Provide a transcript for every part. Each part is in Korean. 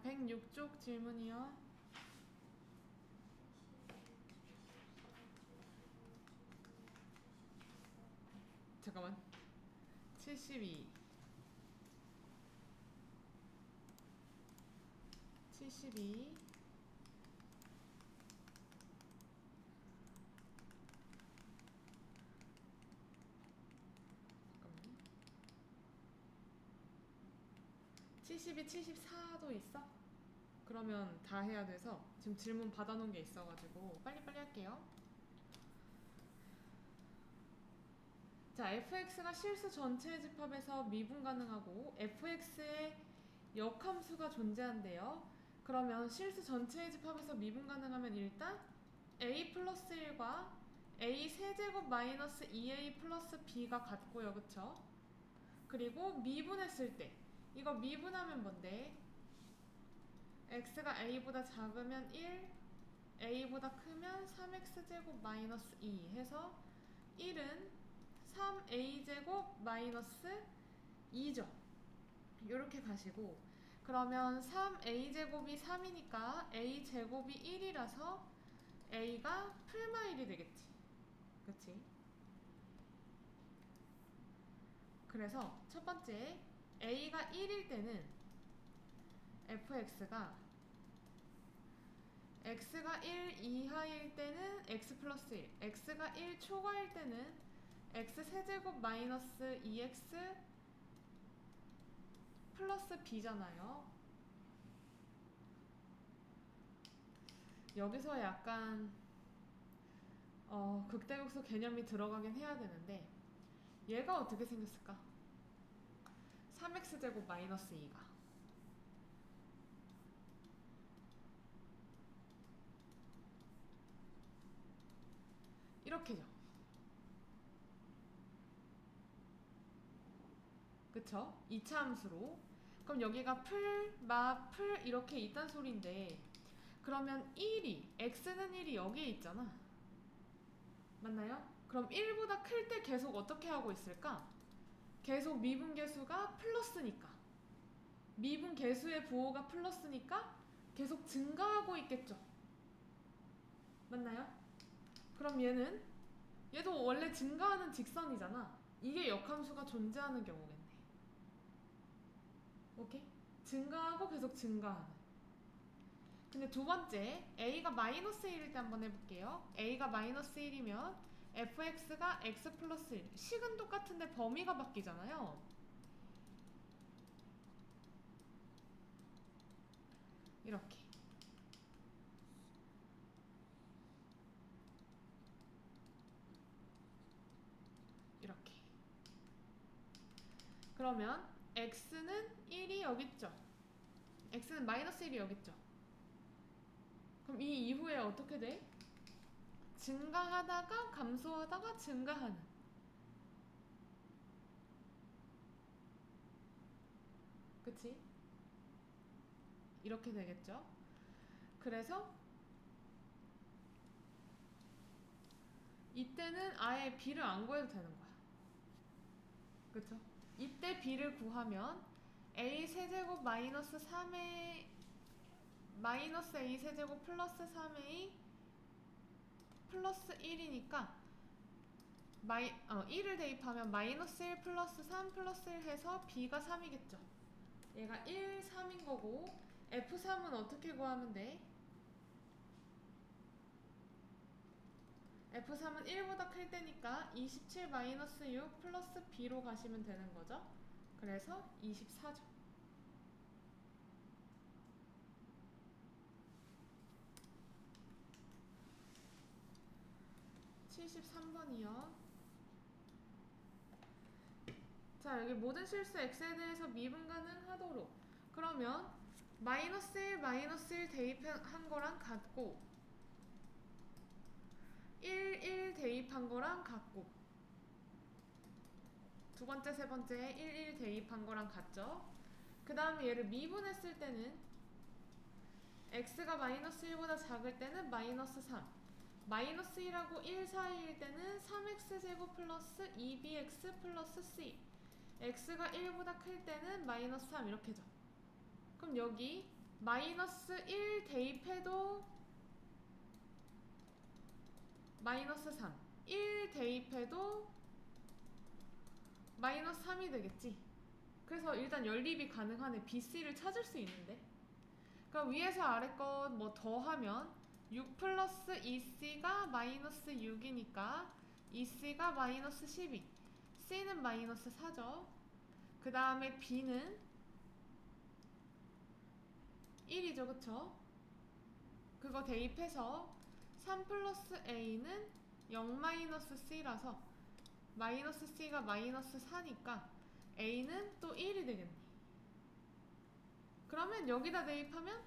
106쪽 질문이요. 잠깐만. 72 잠깐만. 72, 74도 있어? 그러면 다 해야 돼서 지금 질문 받아놓은 게 있어가지고 빨리빨리 할게요. 자, fx가 실수 전체의 집합에서 미분 가능하고 fx의 역함수가 존재한대요. 그러면 실수 전체의 집합에서 미분 가능하면 일단 a 플러스 1과 a 세제곱 마이너스 2a 플러스 b가 같고요. 그쵸? 그리고 미분했을 때 이거 미분하면 뭔데? x가 a보다 작으면 1, a보다 크면 3x제곱 마이너스 2 해서 1은 3a제곱 마이너스 2죠. 이렇게 가시고, 그러면 3a제곱이 3이니까 a제곱이 1이라서 a가 풀마 1이 되겠지. 그치? 그래서 첫 번째 a가 1일 때는 fx가 x가 1 이하일 때는 x 플러스 1, x가 1 초과일 때는 x 세제곱 마이너스 2x 플러스 b잖아요. 여기서 약간 극대극소 개념이 들어가긴 해야 되는데 얘가 어떻게 생겼을까? 3x제곱 마이너스 2가 이렇게죠. 그쵸? 2차 함수로. 그럼 여기가 풀, 마, 풀 이렇게 있단 소린데, 그러면 1이, x는 1이 여기에 있잖아. 맞나요? 그럼 1보다 클 때 계속 어떻게 하고 있을까? 계속 미분 계수가 플러스니까, 미분 계수의 부호가 플러스니까 계속 증가하고 있겠죠. 맞나요? 그럼 얘도 원래 증가하는 직선이잖아. 이게 역함수가 존재하는 경우겠네. 오케이? 증가하고 계속 증가하는. 근데 두 번째, a가 마이너스 1일 때 한번 해볼게요. a가 마이너스 1이면 fx가 x 플러스 1. 식은 똑같은데 범위가 바뀌잖아요. 이렇게. 이렇게. 그러면 x는 1이 여기 있죠. x는 마이너스 1이 여기 있죠. 그럼 이 이후에 어떻게 돼? 증가하다가 감소하다가 증가하는. 그치? 이렇게 되겠죠. 그래서 이때는 아예 b를 안 구해도 되는 거야. 그쵸? 이때 b를 구하면 a 세제곱 마이너스 3a 마이너스 a 세제곱 플러스 3a 플러스 1이니까 1을 대입하면 마이너스 1 플러스 3 플러스 1 해서 b가 3이겠죠. 얘가 1, 3인 거고 f3은 어떻게 구하면 돼? f3은 1보다 클 때니까 27 마이너스 6 플러스 b로 가시면 되는 거죠. 그래서 24죠. 73번이요. 자, 여기 모든 실수 x에 대해서 미분 가능하도록. 그러면 마이너스 1, 마이너스 1 대입한 거랑 같고 1, 1 대입한 거랑 같고 두 번째, 세 번째 1, 1 대입한 거랑 같죠? 그 다음에 얘를 미분했을 때는 x가 마이너스 1보다 작을 때는 마이너스 3, 마이너스 1하고 1 사이일 때는 3x제곱 플러스 2bx 플러스 c, x가 1보다 클 때는 마이너스 3 이렇게죠. 그럼 여기 마이너스 1 대입해도 마이너스 3, 1 대입해도 마이너스 3이 되겠지. 그래서 일단 연립이 가능하네. BC를 찾을 수 있는데. 그럼 위에서 아래 것 뭐 더하면 6 플러스 2C가 마이너스 6이니까 2C가 마이너스 12, C는 마이너스 4죠. 그 다음에 B는 1이죠. 그쵸? 그거 대입해서 3 플러스 A는 0 마이너스 C라서 마이너스 C가 마이너스 4니까 A는 또 1이 되겠네. 그러면 여기다 대입하면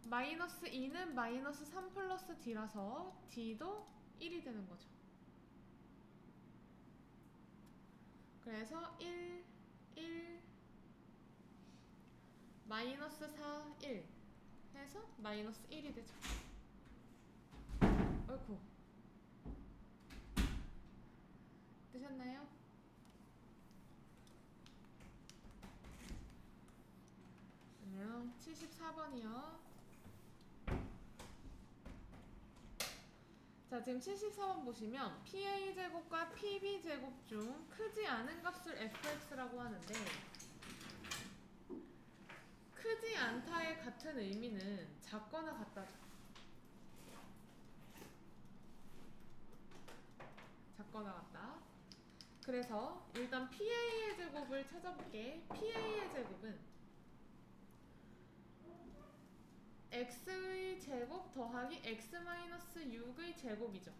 마이너스 2는 마이너스 3 플러스 D라서 D도 1이 되는 거죠. 그래서 1, 1, 마이너스 4, 1 해서 마이너스 1이 되죠. 어이쿠. 뜨셨나요? 안녕. 74번이요. 자, 지금 74번 보시면 PA제곱과 PB제곱 중 크지 않은 값을 fx라고 하는데, 크지 않다의 같은 의미는 작거나 같다죠. 작거나 같다. 그래서 일단 PA의 제곱을 찾아볼게. PA의 제곱은 x의 제곱 더하기 x-6의 제곱이죠.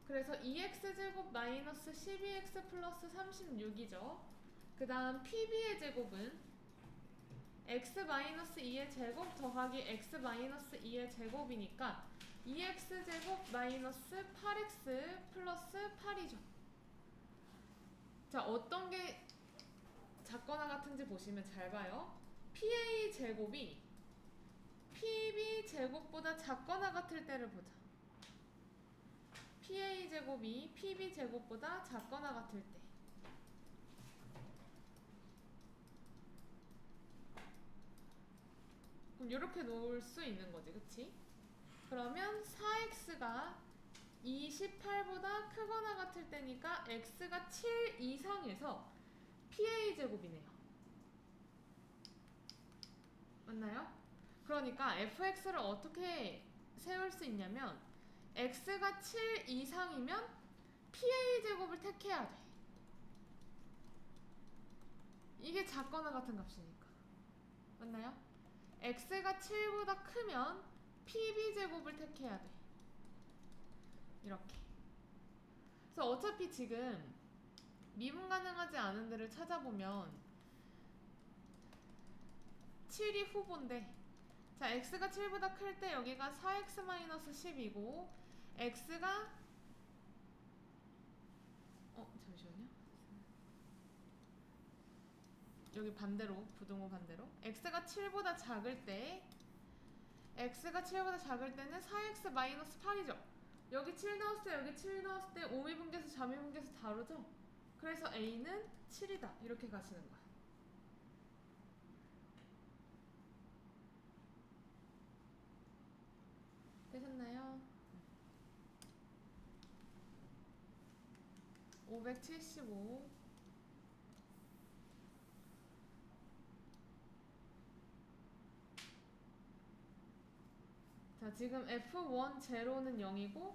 그래서 2x제곱 마이너스 12x 플러스 36이죠. 그 다음 PB의 제곱은 x-2의 제곱 더하기 x-2의 제곱이니까 2x제곱 마이너스 8x 플러스 8이죠. 자, 어떤 게 작거나 같은지 보시면 잘 봐요. PA 제곱이 PB 제곱보다 작거나 같을 때를 보자. PA 제곱이 PB 제곱보다 작거나 같을 때. 그럼 이렇게 놓을 수 있는 거지, 그치? 그러면 4x가 28보다 크거나 같을 때니까 x가 7 이상해서 PA 제곱이네요. 맞나요? 그러니까 fx를 어떻게 세울 수 있냐면 x가 7 이상이면 PA 제곱을 택해야 돼. 이게 작거나 같은 값이니까. 맞나요? x가 7보다 크면 PB 제곱을 택해야 돼. 이렇게. 그래서 어차피 지금 미분 가능하지 않은 데를 찾아보면 7이 후보인데, 자, x가 7보다 클 때 여기가 4x-10이고 x가 잠시만요. 여기 반대로, 부등호 반대로 x가 7보다 작을 때 x가 7보다 작을 때는 4x-8이죠. 여기 7 넣었을 때 여기 7 넣었을 때 오미분계수 자미분계수 다르죠? 그래서 a는 7이다 이렇게 가시는 거야. 되셨나요? 575. 자, 지금 F1 제로는 0이고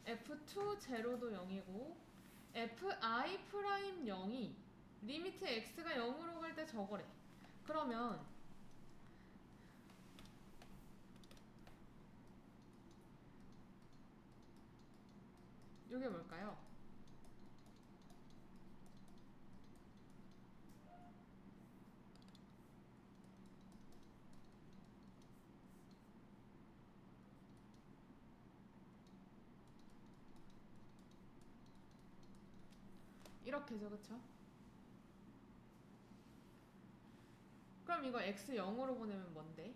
F2 제로도 0이고 Fi 프라임 0이 리미트 x가 0으로 갈 때 저거래. 그러면 이게 뭘까요? 이렇게죠, 그쵸? 그럼 이거 x 0으로 보내면 뭔데?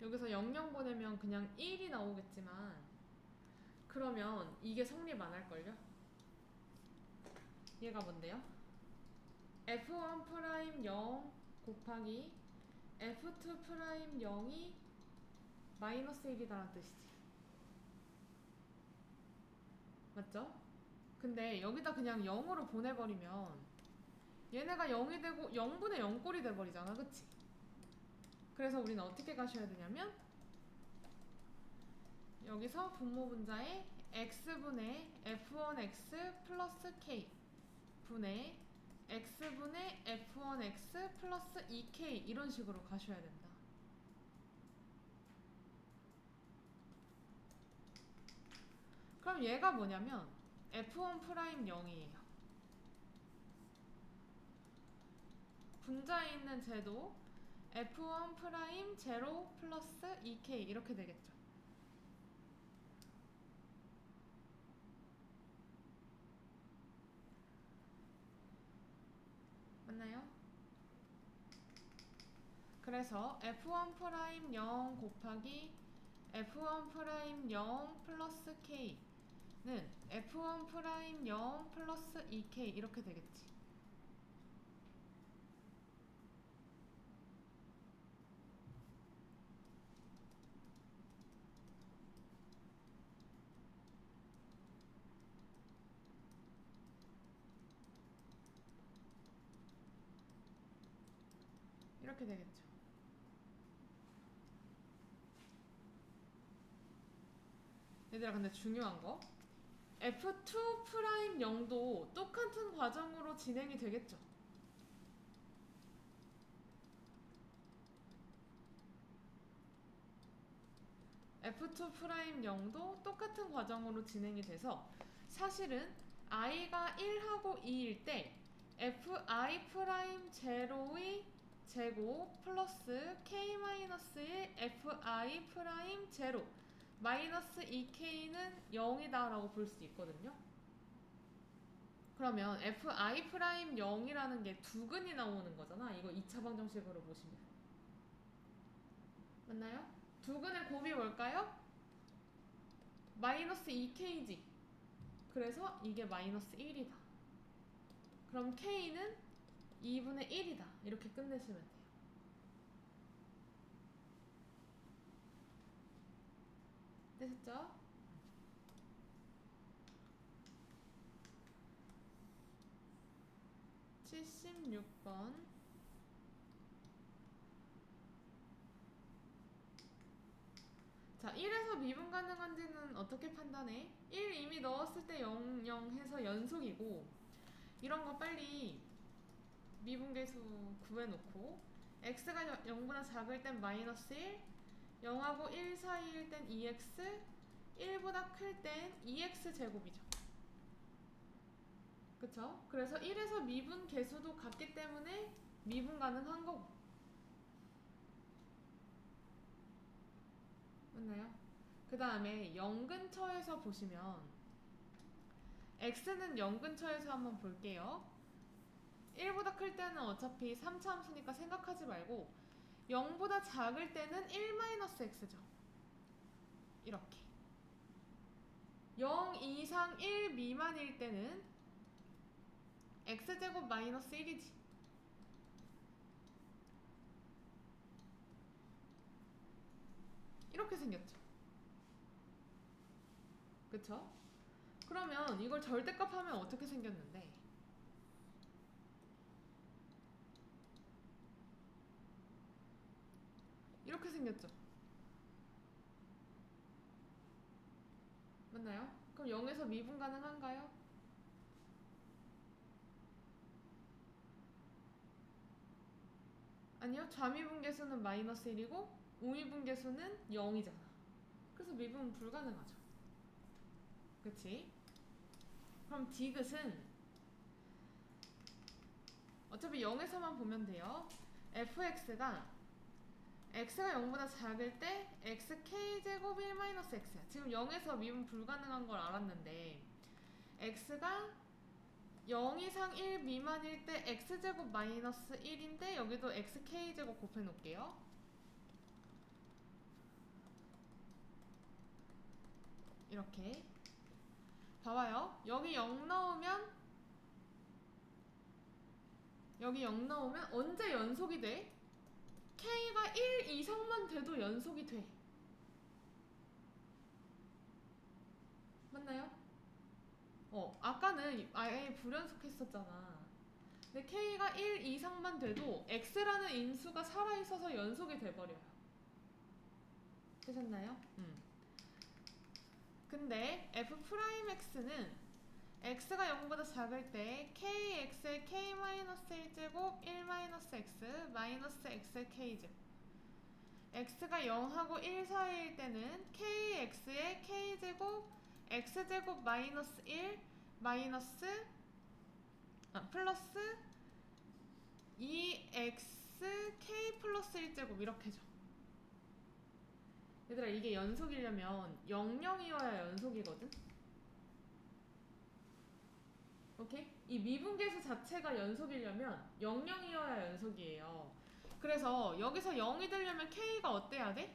여기서 00 보내면 그냥 1이 나오겠지만 그러면 이게 성립 안 할걸요? 얘가 뭔데요? F1 프라임 0 곱하기 F2 프라임 0이 마이너스 1이다라는 뜻이지. 맞죠? 근데 여기다 그냥 0으로 보내버리면 얘네가 0이 되고 0분의 0꼴이 돼버리잖아. 그치? 그래서 우리는 어떻게 가셔야 되냐면 여기서 분모 분자에 x분의 f1x 플러스 k 분의 x분의 f1x 플러스 2k 이런 식으로 가셔야 된다. 그럼 얘가 뭐냐면 f1 프라임 0이에요. 분자에 있는 제도 f1 프라임 0 플러스 2k 이렇게 되겠죠. 맞나요? 그래서 f1 프라임 0 곱하기 f1 프라임 0 플러스 k는 f1 프라임 0 플러스 2k 이렇게 되겠지. 이렇게 되겠죠. 얘들아 근데 중요한 거 F2 프라임 0도 똑같은 과정으로 진행이 되겠죠. F2 프라임 0도 똑같은 과정으로 진행이 돼서 사실은 i가 1하고 2일 때 fi 프라임 제로의 제곱 플러스 k-1 fi 프라임 제로 마이너스 2k는 0이다 라고 볼 수 있거든요. 그러면 fi 프라임 0이라는 게 두근이 나오는 거잖아. 이거 2차 방정식으로 보시면 맞나요? 두근의 곱이 뭘까요? 마이너스 2k지. 그래서 이게 마이너스 1이다. 그럼 k는 2분의 1이다. 이렇게 끝내시면 돼요. 되셨죠? (76번) 자, 1에서 미분 가능한지는 어떻게 판단해? 1 이미 넣었을 때 0, 0 해서 연속이고 이런 거 빨리 미분계수 구해놓고 x가 0보다 작을 땐 마이너스 1 0하고 1 사이일 땐 2x 1보다 클 땐 2x 제곱이죠. 그쵸? 그래서 1에서 미분 계수도 같기 때문에 미분 가능한 거고 맞나요? 그 다음에 0 근처에서 보시면 x는 0 근처에서 한번 볼게요. 1보다 클 때는 어차피 3차 함수니까 생각하지 말고 0보다 작을 때는 1-x죠. 이렇게 0 이상 1 미만일 때는 x제곱 마이너스 1이지. 이렇게 생겼죠. 그쵸? 그러면 이걸 절대값 하면 어떻게 생겼는데 이렇게 생겼죠. 맞나요? 그럼 0에서 미분 가능한가요? 아니요. 좌미분계수는 마이너스 1이고 우미분계수는 0이잖아. 그래서 미분은 불가능하죠. 그치? 그럼 디귿은 어차피 0에서만 보면 돼요. fx가 x가 0보다 작을 때 xk제곱 1-x야. 지금 0에서 미분 불가능한 걸 알았는데 x가 0 이상 1 미만일 때 x제곱 마이너스 1인데 여기도 xk제곱 곱해놓을게요. 이렇게 봐봐요. 여기 0 나오면 언제 연속이 돼? K가 1 이상만 돼도 연속이 돼. 맞나요? 아까는 아예 불연속했었잖아. 근데 K가 1 이상만 돼도 X라는 인수가 살아있어서 연속이 돼버려요. 되셨나요? 근데 F'X는 X가 0보다 작을 때 KX의 K-1제곱 1-X 마이너스 X의 K제곱, X가 0하고 1 사이일 때는 KX의 K제곱 X제곱 마이너스 1 마이너스 플러스 2X K 플러스 1제곱 이렇게죠. 얘들아, 이게 연속이려면 00이어야 연속이거든? 오케이? 이 미분계수 자체가 연속이려면 00이어야 연속이에요. 그래서 여기서 0이 되려면 K가 어때야 돼?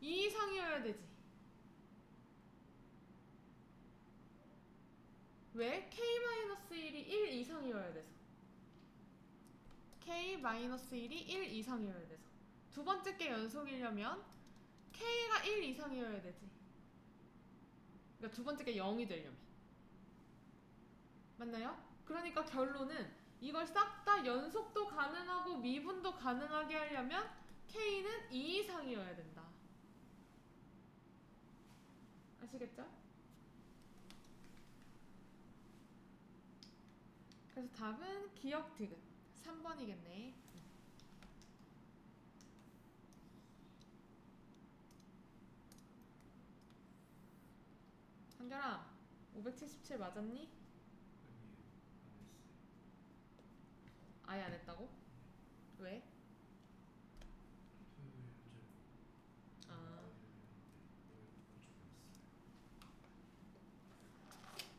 2 이상이어야 되지. 왜? K-1이 1 이상이어야 돼서. K-1이 1 이상이어야 돼서. 두 번째 게 연속이려면 K가 1 이상이어야 되지. 그러니까 두 번째 게 0이 되려면. 맞나요? 그러니까 결론은 이걸 싹 다 연속도 가능하고 미분도 가능하게 하려면 K는 2 이상이어야 된다. 아시겠죠? 그래서 답은 기억 디귿 3번이겠네. 한결아, 577 맞았니? 아예 안 했다고? 왜?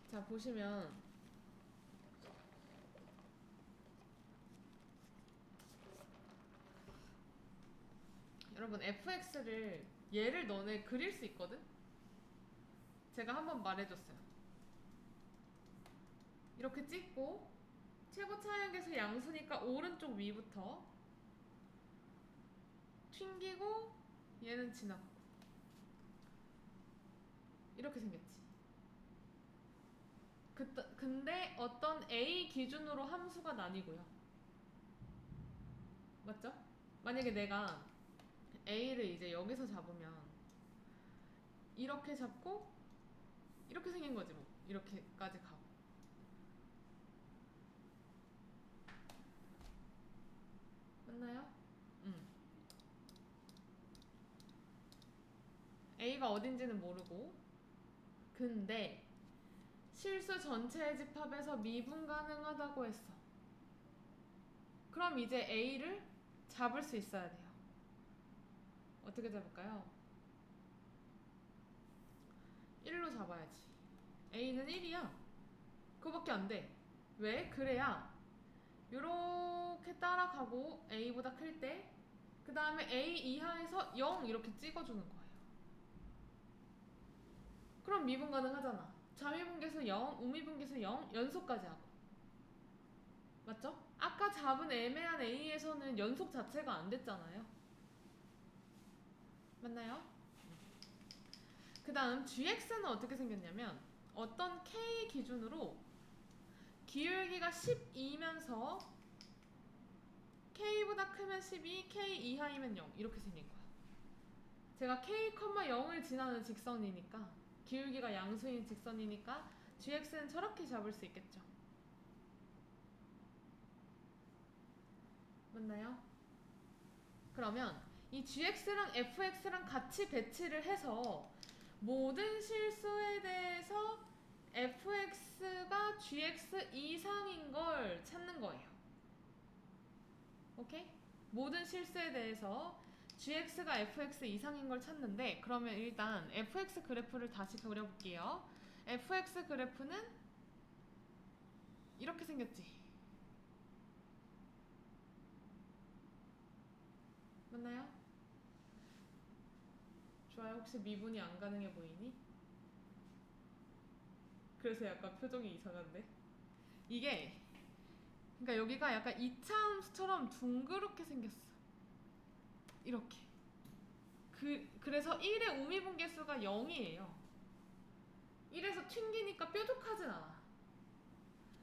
자, 보시면 여러분, fx를 얘를 너네 그릴 수 있거든? 제가 한번 말해줬어요. 이렇게 찍고 최고 차역에서 양수니까 오른쪽 위부터 튕기고 얘는 지나고 이렇게 생겼지. 근데 어떤 A 기준으로 함수가 나뉘고요. 맞죠? 만약에 내가 A를 이제 여기서 잡으면 이렇게 잡고 이렇게 생긴 거지 뭐. 이렇게까지 가고. 맞나요? A가 어딘지는 모르고, 근데 실수 전체의 집합에서 미분 가능하다고 했어. 그럼 이제 A를 잡을 수 있어야 돼요. 어떻게 잡을까요? 1로 잡아야지. A는 1이야. 그거밖에 안 돼. 왜? 그래야 요렇게 따라가고 A보다 클 때 그 다음에 A 이하에서 0 이렇게 찍어주는 거예요. 그럼 미분 가능하잖아. 자미분계수 0, 우미분계수 0, 연속까지 하고. 맞죠? 아까 잡은 애매한 A에서는 연속 자체가 안 됐잖아요. 맞나요? 그 다음 GX는 어떻게 생겼냐면 어떤 K 기준으로 기울기가 12면서 K보다 크면 12, K 이하이면 0 이렇게 생긴 거야. 제가 K, 0을 지나는 직선이니까, 기울기가 양수인 직선이니까 GX는 저렇게 잡을 수 있겠죠. 맞나요? 그러면 이 GX랑 FX랑 같이 배치를 해서 모든 실수에 대해서 fx가 gx 이상인 걸 찾는 거예요. 오케이? 모든 실수에 대해서 gx가 fx 이상인 걸 찾는데, 그러면 일단 fx 그래프를 다시 그려볼게요. fx 그래프는 이렇게 생겼지. 맞나요? 좋아요. 혹시 미분이 안 가능해 보이니? 그래서 약간 표정이 이상한데? 이게 그러니까 여기가 약간 이차함수처럼 둥그렇게 생겼어. 이렇게. 그래서 1의 우미분계수가 0이에요. 1에서 튕기니까 뾰족하진 않아.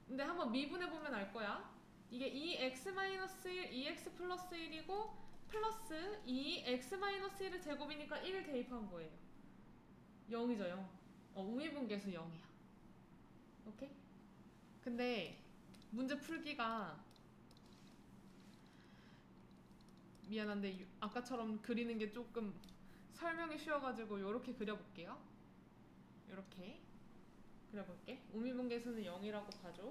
근데 한번 미분해보면 알 거야. 이게 2x-1, 2x 플러스 1이고 플러스 2x-1의 제곱이니까 1을 대입한 거예요. 0이죠, 0. 우미분계수 0이야. 오케이? 근데 문제 풀기가 미안한데 아까처럼 그리는 게 조금 설명이 쉬워가지고 요렇게 그려볼게요. 요렇게 그려볼게. 우미분계수는 0이라고 봐줘.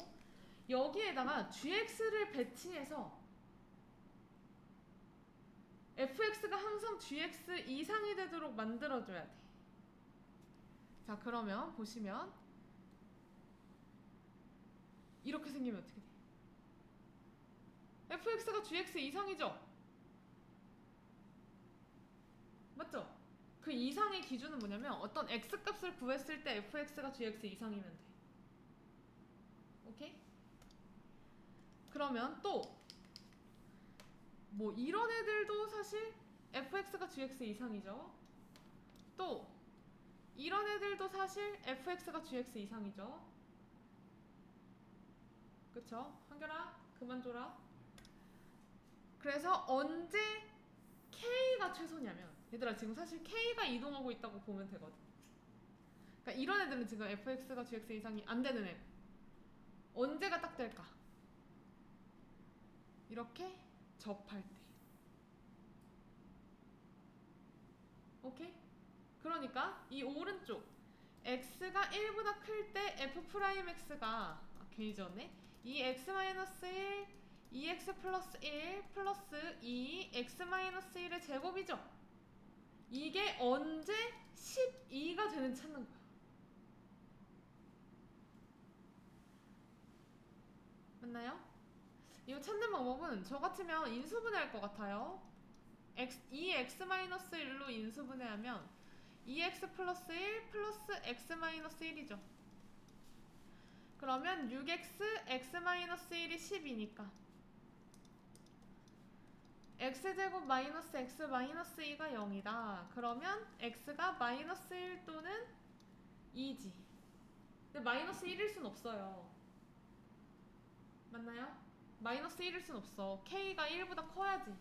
여기에다가 gx를 배치해서 fx가 항상 gx 이상이 되도록 만들어줘야 돼. 자, 그러면 보시면 이렇게 생기면 어떻게 돼? fx가 gx 이상이죠? 맞죠? 그 이상의 기준은 뭐냐면 어떤 x값을 구했을 때 fx가 gx 이상이면 돼. 오케이? 그러면 또 뭐 이런 애들도 사실 fx가 gx 이상이죠. 또 이런 애들도 사실 fx가 gx 이상이죠. 그쵸? 한결아 그만 줘라. 그래서 언제 k가 최소냐면 얘들아 지금 사실 k가 이동하고 있다고 보면 되거든. 그러니까 이런 애들은 지금 fx가 gx 이상이 안 되는 애. 언제가 딱 될까? 이렇게 접할 때. 오케이? 그러니까 이 오른쪽 x가 1보다 클 때 f'x가 괜히 졌네. 2x-1 2x 플러스 1 플러스 2x-1의 제곱이죠. 이게 언제 12가 되는지 찾는 거야. 맞나요? 이거 찾는 방법은 저 같으면 인수분해할 것 같아요. 2x-1로 인수분해하면 2x 플러스 1 플러스 x-1이죠. 그러면 6x x-1이 10이니까 x제곱 마이너스 x 마이너스 2가 0이다. 그러면 x가 마이너스 1 또는 2지. 근데 마이너스 1일 순 없어요. 맞나요? 마이너스 1일 순 없어. k가 1보다 커야지.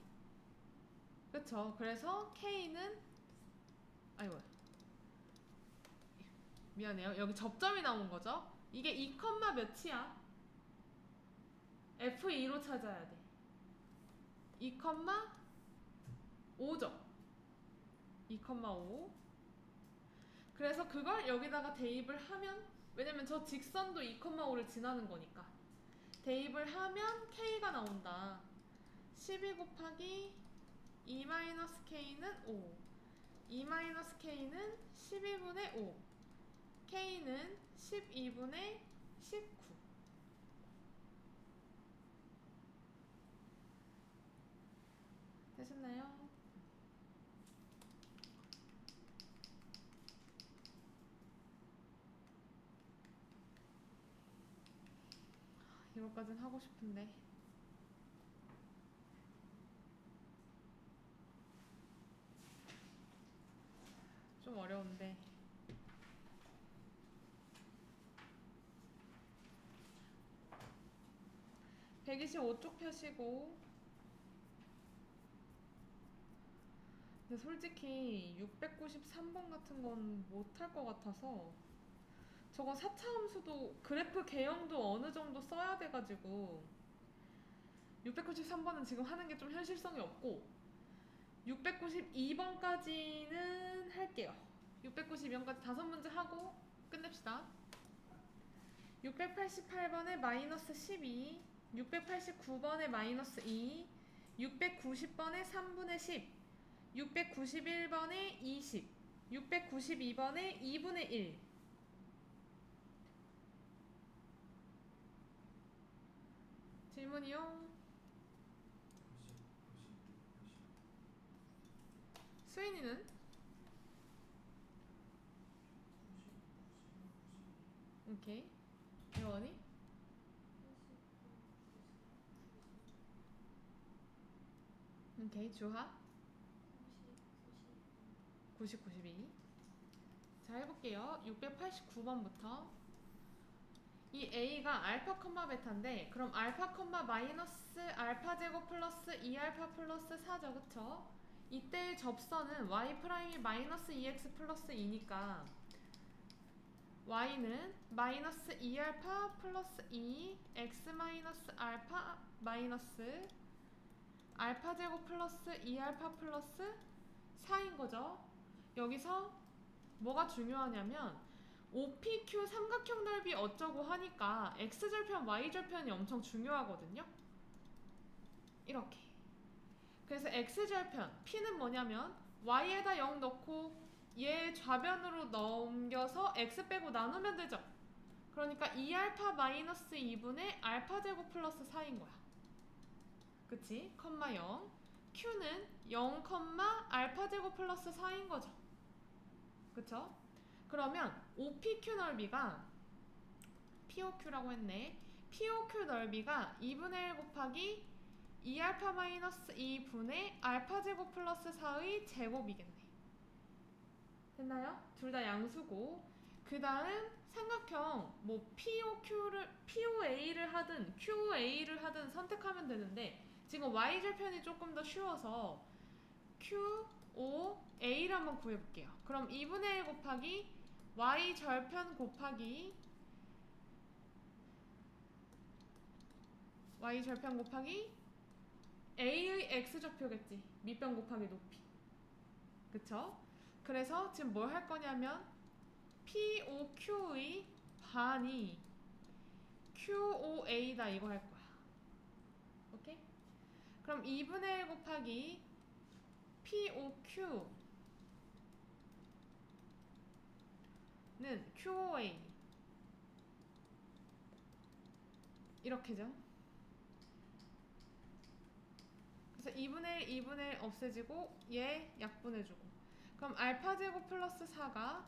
그쵸? 그래서 k는 아이고 미안해요. 여기 접점이 나온 거죠? 이게 2, 몇이야? f2로 찾아야 돼. 2,5죠? 2,5. 그래서 그걸 여기다가 대입을 하면 왜냐면 저 직선도 2,5를 지나는 거니까 대입을 하면 k가 나온다. 12 곱하기 2-k는 5 2-k는 12분의 5 k는 12분의 19 되셨나요? 이거까진 하고 싶은데 좀 어려운데 125쪽 펴시고 근데 솔직히 693번 같은 건 못할 것 같아서 저건 4차 함수도 그래프 개형도 어느 정도 써야 돼가지고 693번은 지금 하는 게 좀 현실성이 없고 692번까지는 할게요. 692번까지 5문제 하고 끝냅시다. 688번에 마이너스 12 689번에 마이너스 2 690번에 3분의 10 691번에 20 692번에 2분의 1 질문이요? 수인이는? 오케이. 예원이? 오케이. 주하? 90, 92. 자, 해볼게요. 689번부터. 이 a가 알파 콤마 베타인데, 그럼 알파 콤마 마이너스 알파 제곱 플러스 2알파 플러스 4죠, 그쵸? 이때의 접선은 y 프라임이 마이너스 2x 플러스 2니까 y는 마이너스 2알파 플러스 2 x 마이너스 알파 마이너스 알파 제곱 플러스 2알파 플러스 4인 거죠. 여기서 뭐가 중요하냐면 OPQ 삼각형 넓이 어쩌고 하니까 x절편 y절편이 엄청 중요하거든요. 이렇게. 그래서 x절편 p는 뭐냐면 y에다 0 넣고 얘 좌변으로 넘겨서 x 빼고 나누면 되죠. 그러니까 2알파 마이너스 2분의 알파 제곱 플러스 4인 거야. 그치? 컴마 0. q는 0, 알파 제곱 플러스 4인 거죠. 그쵸? 그러면 OPQ 넓이가 POQ라고 했네. POQ 넓이가 2분의 1 곱하기 2알파 마이너스 2분의 알파 제곱 플러스 4의 제곱이겠네. 됐나요? 둘 다 양수고. 그 다음 삼각형 뭐 POA를 하든 QA를 하든 선택하면 되는데 지금 Y절편이 조금 더 쉬워서 QOA를 한번 구해볼게요. 그럼 2분의 1 곱하기 Y절편 곱하기 Y절편 곱하기 A의 X좌표겠지. 밑변 곱하기 높이. 그쵸? 그래서 지금 뭘 할 거냐면 POQ의 반이 QOA다 이거 할 거야. 오케이? 그럼 2분의 1 곱하기 POQ는 QOA 이렇게죠. 그래서 2분의 1, 2분의 1 없애지고 얘 약분해주고 그럼 알파 제곱 플러스 4가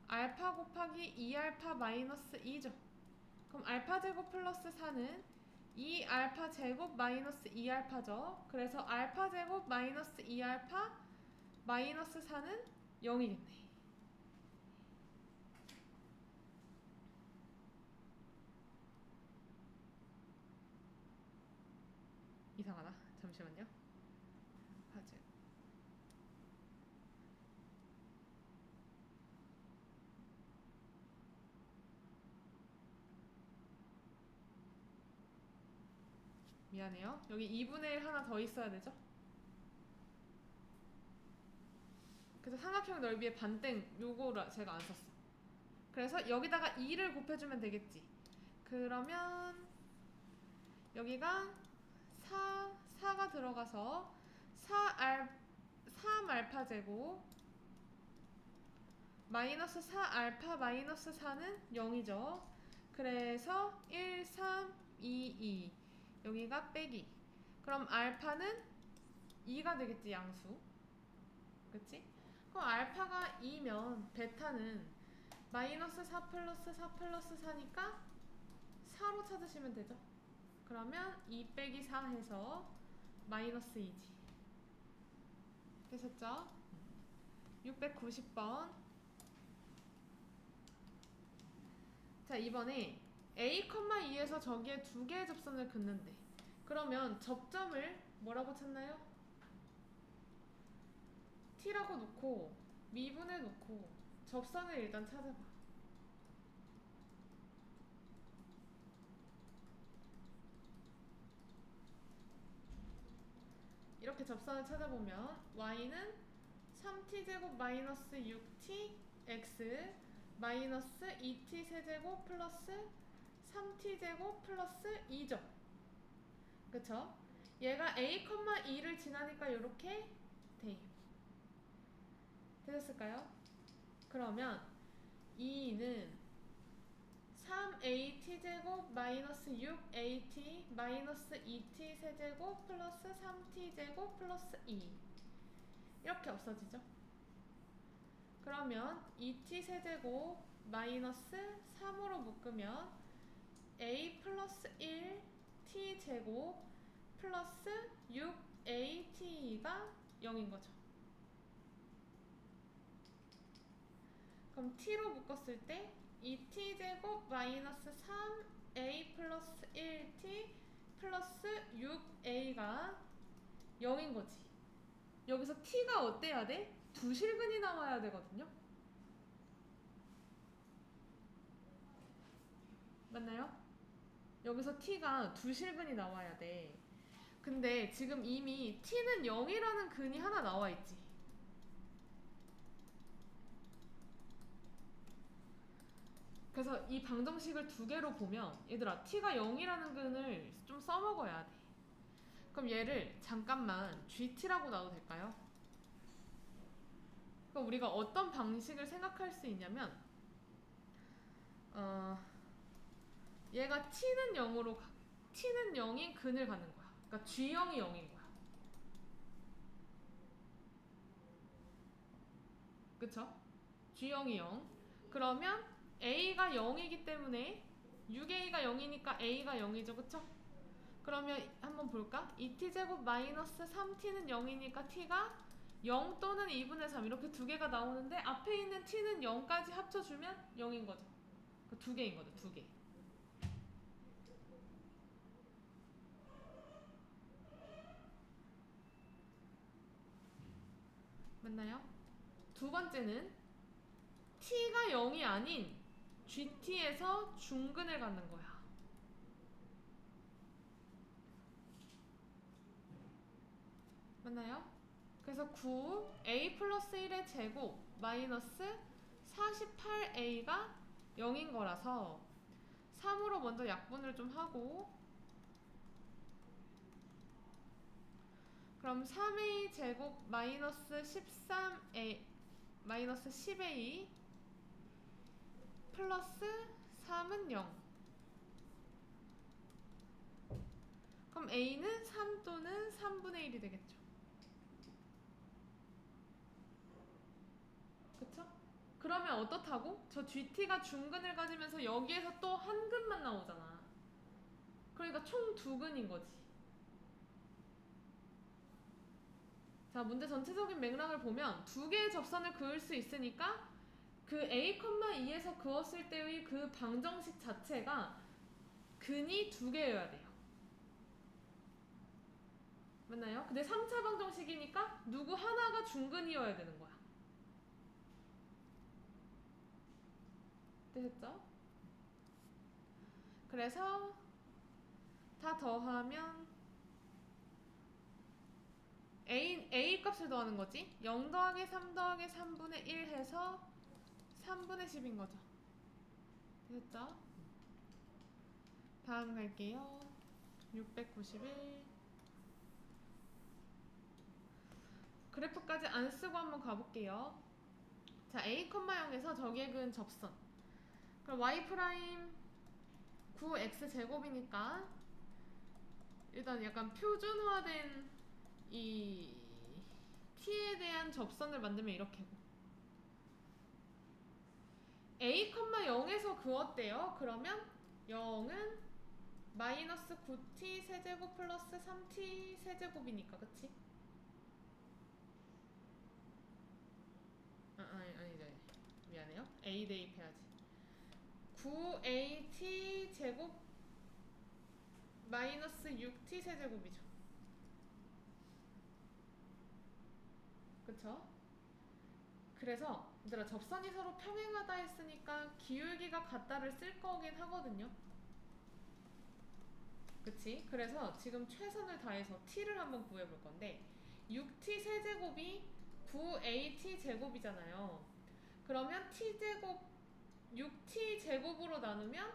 알파 곱하기 2알파 마이너스 2죠. 그럼 알파 제곱 플러스 4는 2알파 제곱 마이너스 2알파죠. 그래서 알파 제곱 마이너스 2알파 마이너스 4는 0이겠네. 이상하다. 잠시만요. 화질. 미안해요. 여기 2분의 1 하나 더 있어야 되죠? 그래서 삼각형 넓이의 반땡 요거를 제가 안 썼어. 그래서 여기다가 2를 곱해주면 되겠지. 그러면 여기가 4가 들어가서 3알파 제곱 마이너스 4알파 마이너스 4는 0이죠. 그래서 1, 3, 2, 2 여기가 빼기. 그럼 알파는 2가 되겠지, 양수. 그치? 그럼 알파가 2면 베타는 마이너스 4 플러스 4 플러스 4니까 4로 찾으시면 되죠. 그러면 2 빼기 4 해서 마이너스 2지. 되셨죠? 690번. 자, 이번에 A, 2에서 저기에 두 개의 접선을 긋는데 그러면 접점을 뭐라고 찾나요? T라고 놓고 미분해 놓고 접선을 일단 찾아봐. 이렇게 접선을 찾아보면 y는 3t제곱 마이너스 6t x 마이너스 2t 세제곱 플러스 3t제곱 플러스 2죠. 그쵸? 얘가 a, 2를 지나니까 이렇게 돼. 되셨을까요? 그러면 2는 3at제곱 마이너스 6at 마이너스 2t 세제곱 플러스 3t제곱 플러스 2 이렇게 없어지죠. 그러면 2t 세제곱 마이너스 3으로 묶으면 a 플러스 1 t 제곱 플러스 6at가 0인 거죠. 그럼 t로 묶었을 때 2t 제곱 마이너스 3a 플러스 1t 플러스 6a가 0인 거지. 여기서 t가 어때야 돼? 두 실근이 나와야 되거든요. 맞나요? 여기서 t가 두 실근이 나와야 돼. 근데 지금 이미 t는 0이라는 근이 하나 나와 있지. 그래서 이 방정식을 두 개로 보면 얘들아 t가 0이라는 근을 좀 써먹어야 돼. 그럼 얘를 잠깐만 gt라고 놔도 될까요? 그럼 우리가 어떤 방식을 생각할 수 있냐면 얘가 t는 0으로 t는 0인 근을 갖는 거야. 그러니까 g0이 0인 거야. 그쵸? g0이 0. 그러면 a가 0이기 때문에 6a가 0이니까 a가 0이죠. 그쵸? 그러면 한번 볼까? 2t제곱 마이너스 3t는 0이니까 t가 0 또는 2분의 3 이렇게 두 개가 나오는데 앞에 있는 t는 0까지 합쳐주면 0인 거죠. 그 두 개인 거죠. 두 개. 맞나요? 두 번째는 t가 0이 아닌 gt에서 중근을 갖는 거야. 맞나요? 그래서 9a 플러스 1의 제곱 마이너스 48a가 0인 거라서 3으로 먼저 약분을 좀 하고 그럼 3a 제곱 마이너스 13a 마이너스 10a 플러스 3은 0. 그럼 a는 3 또는 3분의 1이 되겠죠. 그쵸? 그러면 어떻다고? 저 GT가 중근을 가지면서 여기에서 또 한 근만 나오잖아. 그러니까 총 두 근인 거지. 자, 문제 전체적인 맥락을 보면 두 개의 접선을 그을 수 있으니까 그 a,2에서 그었을 때의 그 방정식 자체가 근이 두 개여야 돼요. 맞나요? 근데 3차 방정식이니까 누구 하나가 중근이어야 되는 거야. 되셨죠? 그래서 다 더하면 a 값을 더하는 거지. 0 더하기 3 더하기 3분의 1 해서 3분의 10인 거죠. 되셨죠? 다음 갈게요. 691. 그래프까지 안 쓰고 한번 가볼게요. 자, a, 0에서 적액은 접선. 그럼 y 프라임 9x 제곱이니까 일단 약간 표준화된 이 t에 대한 접선을 만들면 이렇게 a, 0에서 그었대요. 그러면 0은 마이너스 9t 세제곱 플러스 3t 세제곱이니까 그치? 아니죠. 미안해요. a 대입해야지. 9at 제곱 마이너스 6t 세제곱이죠. 그쵸? 그래서 얘들아 접선이 서로 평행하다 했으니까 기울기가 같다를 쓸 거긴 하거든요. 그치? 그래서 지금 최선을 다해서 t를 한번 구해볼 건데 6t 세제곱이 9at 제곱이잖아요. 그러면 t제곱 6t 제곱으로 나누면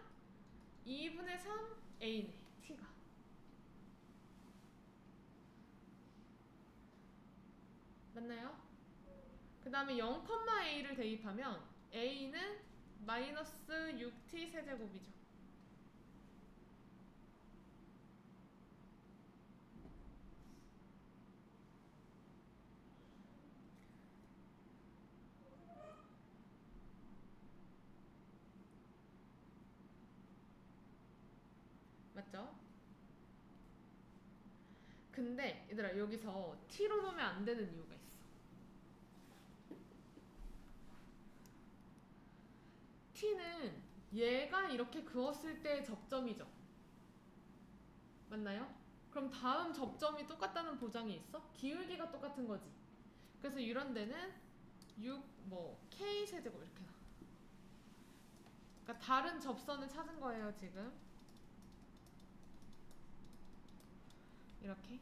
2분의 3 a네. t가 맞나요? 그 다음에 0,a를 대입하면 a는 마이너스 6t 세제곱이죠. 맞죠? 근데 얘들아 여기서 t로 놓으면 안 되는 이유가 있어. t는 얘가 이렇게 그었을 때의 접점이죠. 맞나요? 그럼 다음 접점이 똑같다는 보장이 있어? 기울기가 똑같은 거지. 그래서 이런 데는 6 뭐 k 세제곱 이렇게 나. 그러니까 다른 접선을 찾은 거예요 지금. 이렇게.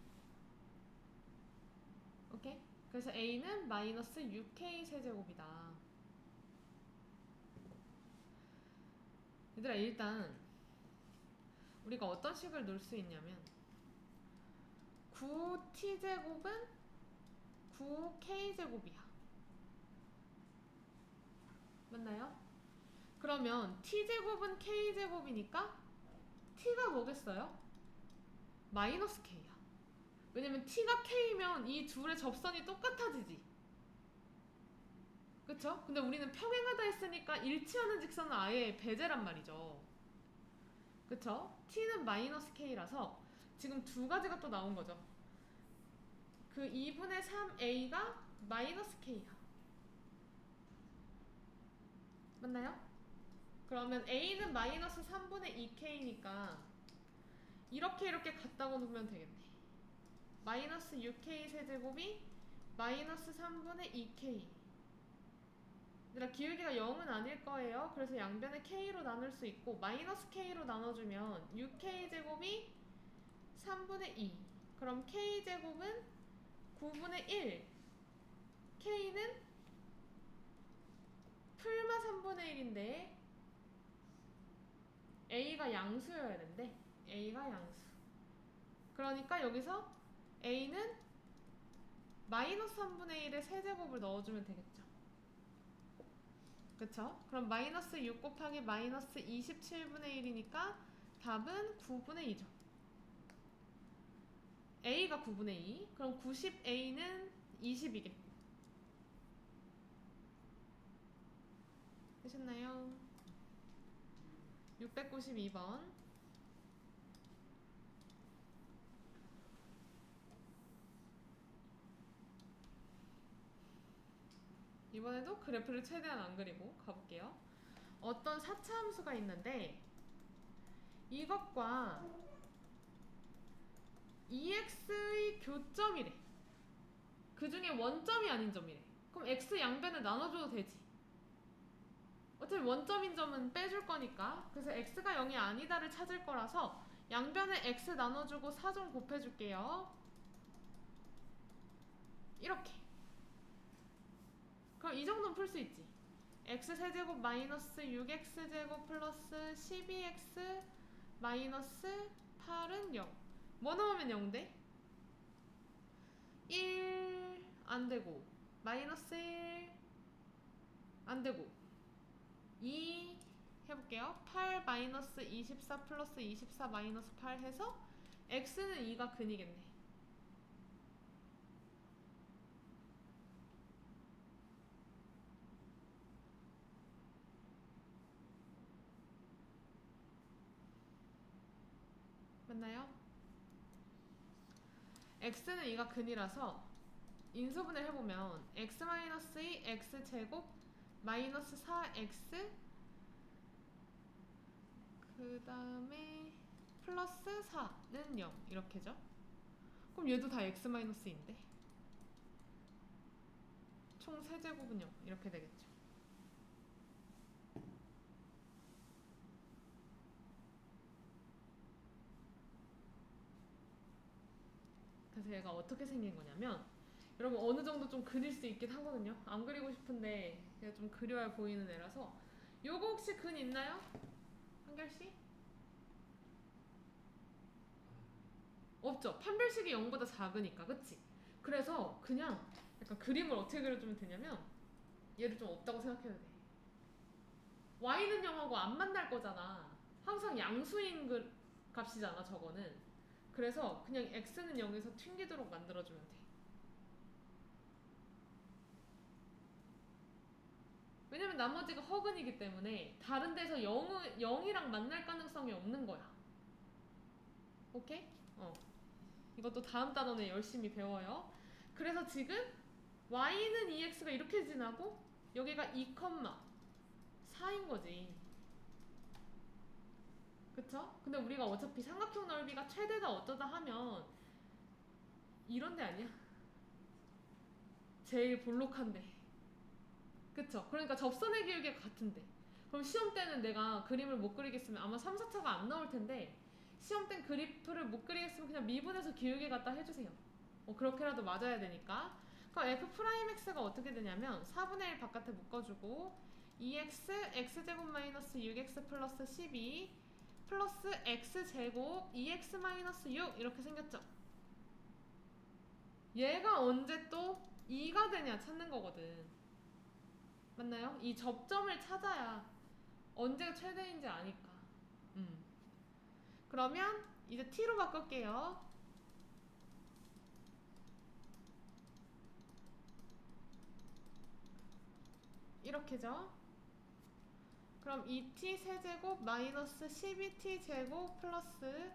오케이? 그래서 a는 마이너스 6k 세제곱이다. 얘들아 일단 우리가 어떤 식을 놓을 수 있냐면 9t제곱은 9k제곱이야. 맞나요? 그러면 t제곱은 k제곱이니까 t가 뭐겠어요? 마이너스 k야. 왜냐면 t가 k면 이 둘의 접선이 똑같아지지. 그쵸? 근데 우리는 평행하다 했으니까 일치하는 직선은 아예 배제란 말이죠. 그쵸? t는 마이너스 k라서 지금 두 가지가 또 나온 거죠. 그 2분의 3a가 마이너스 k야. 맞나요? 그러면 a는 마이너스 3분의 2k니까 이렇게 갖다가 놓으면 되겠네. 마이너스 6k 세제곱이 마이너스 3분의 2k. 얘들아 기울기가 0은 아닐 거예요. 그래서 양변을 k로 나눌 수 있고 마이너스 k로 나눠주면 6k 제곱이 3분의 2. 그럼 k 제곱은 9분의 1. k는 풀마 3분의 1인데 a가 양수여야 된대. a가 양수. 그러니까 여기서 a는 마이너스 3분의 1에 세제곱을 넣어주면 되겠죠. 그쵸? 그럼 마이너스 6 곱하기 마이너스 27분의 1이니까 답은 9분의 2죠. a가 9분의 2. 그럼 90a는 20이겠고. 되셨나요? 692번. 이번에도 그래프를 최대한 안 그리고 가볼게요. 어떤 4차 함수가 있는데 이것과 EX의 교점이래. 그 중에 원점이 아닌 점이래. 그럼 X 양변을 나눠줘도 되지. 어차피 원점인 점은 빼줄 거니까. 그래서 X가 0이 아니다를 찾을 거라서 양변에 X 나눠주고 4좀 곱해줄게요. 이렇게. 그럼 이 정도는 풀 수 있지. X세제곱 마이너스 6X제곱 플러스 12X 마이너스 8은 0. 뭐 넣으면 0 돼? 1 안되고 마이너스 1 안되고 2 해볼게요. 8 마이너스 24 플러스 24 마이너스 8 해서 x는 2가 근이겠네. 맞나요? x는 2가 근이라서 인수분해를 해보면 x 마이너스 2 x제곱 마이너스 4x 그 다음에 플러스 4는 0 이렇게죠. 그럼 얘도 다 x 마이너스 2인데 총 세제곱은 0 이렇게 되겠죠. 그래서 얘가 어떻게 생긴 거냐면 여러분 어느 정도 좀 그릴 수 있긴 하거든요. 안 그리고 싶은데 그냥 좀 그려야 보이는 애라서. 요거 혹시 근 있나요? 한결씨? 없죠. 판별식이 0보다 작으니까 그치? 그래서 그냥 약간 그림을 어떻게 그려주면 되냐면 얘를 좀 없다고 생각해도 돼. y는 0하고 안 만날 거잖아. 항상 양수인 값이잖아 저거는. 그래서 그냥 x는 0에서 튕기도록 만들어주면 돼. 왜냐면 나머지가 허근이기 때문에 다른 데서 0이랑 만날 가능성이 없는 거야. 오케이? 이것도 다음 단원에 열심히 배워요. 그래서 지금 y는 2x가 이렇게 지나고 여기가 2,4인 거지. 그쵸? 근데 우리가 어차피 삼각형 넓이가 최대다 어쩌다 하면 이런 데 아니야? 제일 볼록한데. 그쵸? 그러니까 접선의 기울기가 같은데. 그럼 시험 때는 내가 그림을 못 그리겠으면 아마 3, 4차가 안 나올 텐데 시험 땐 그래프를 못 그리겠으면 그냥 미분해서 기울기 갖다 해주세요. 그렇게라도 맞아야 되니까. 그럼 f'x가 어떻게 되냐면 4분의 1 바깥에 묶어주고 2x x제곱 마이너스 6x 플러스 12 플러스 x제곱 2x 마이너스 6 이렇게 생겼죠. 얘가 언제 또 2가 되냐 찾는 거거든. 맞나요? 이 접점을 찾아야 언제가 최대인지 아니까. 그러면 이제 t로 바꿀게요. 이렇게죠. 그럼 2t 세제곱 마이너스 12t 제곱 플러스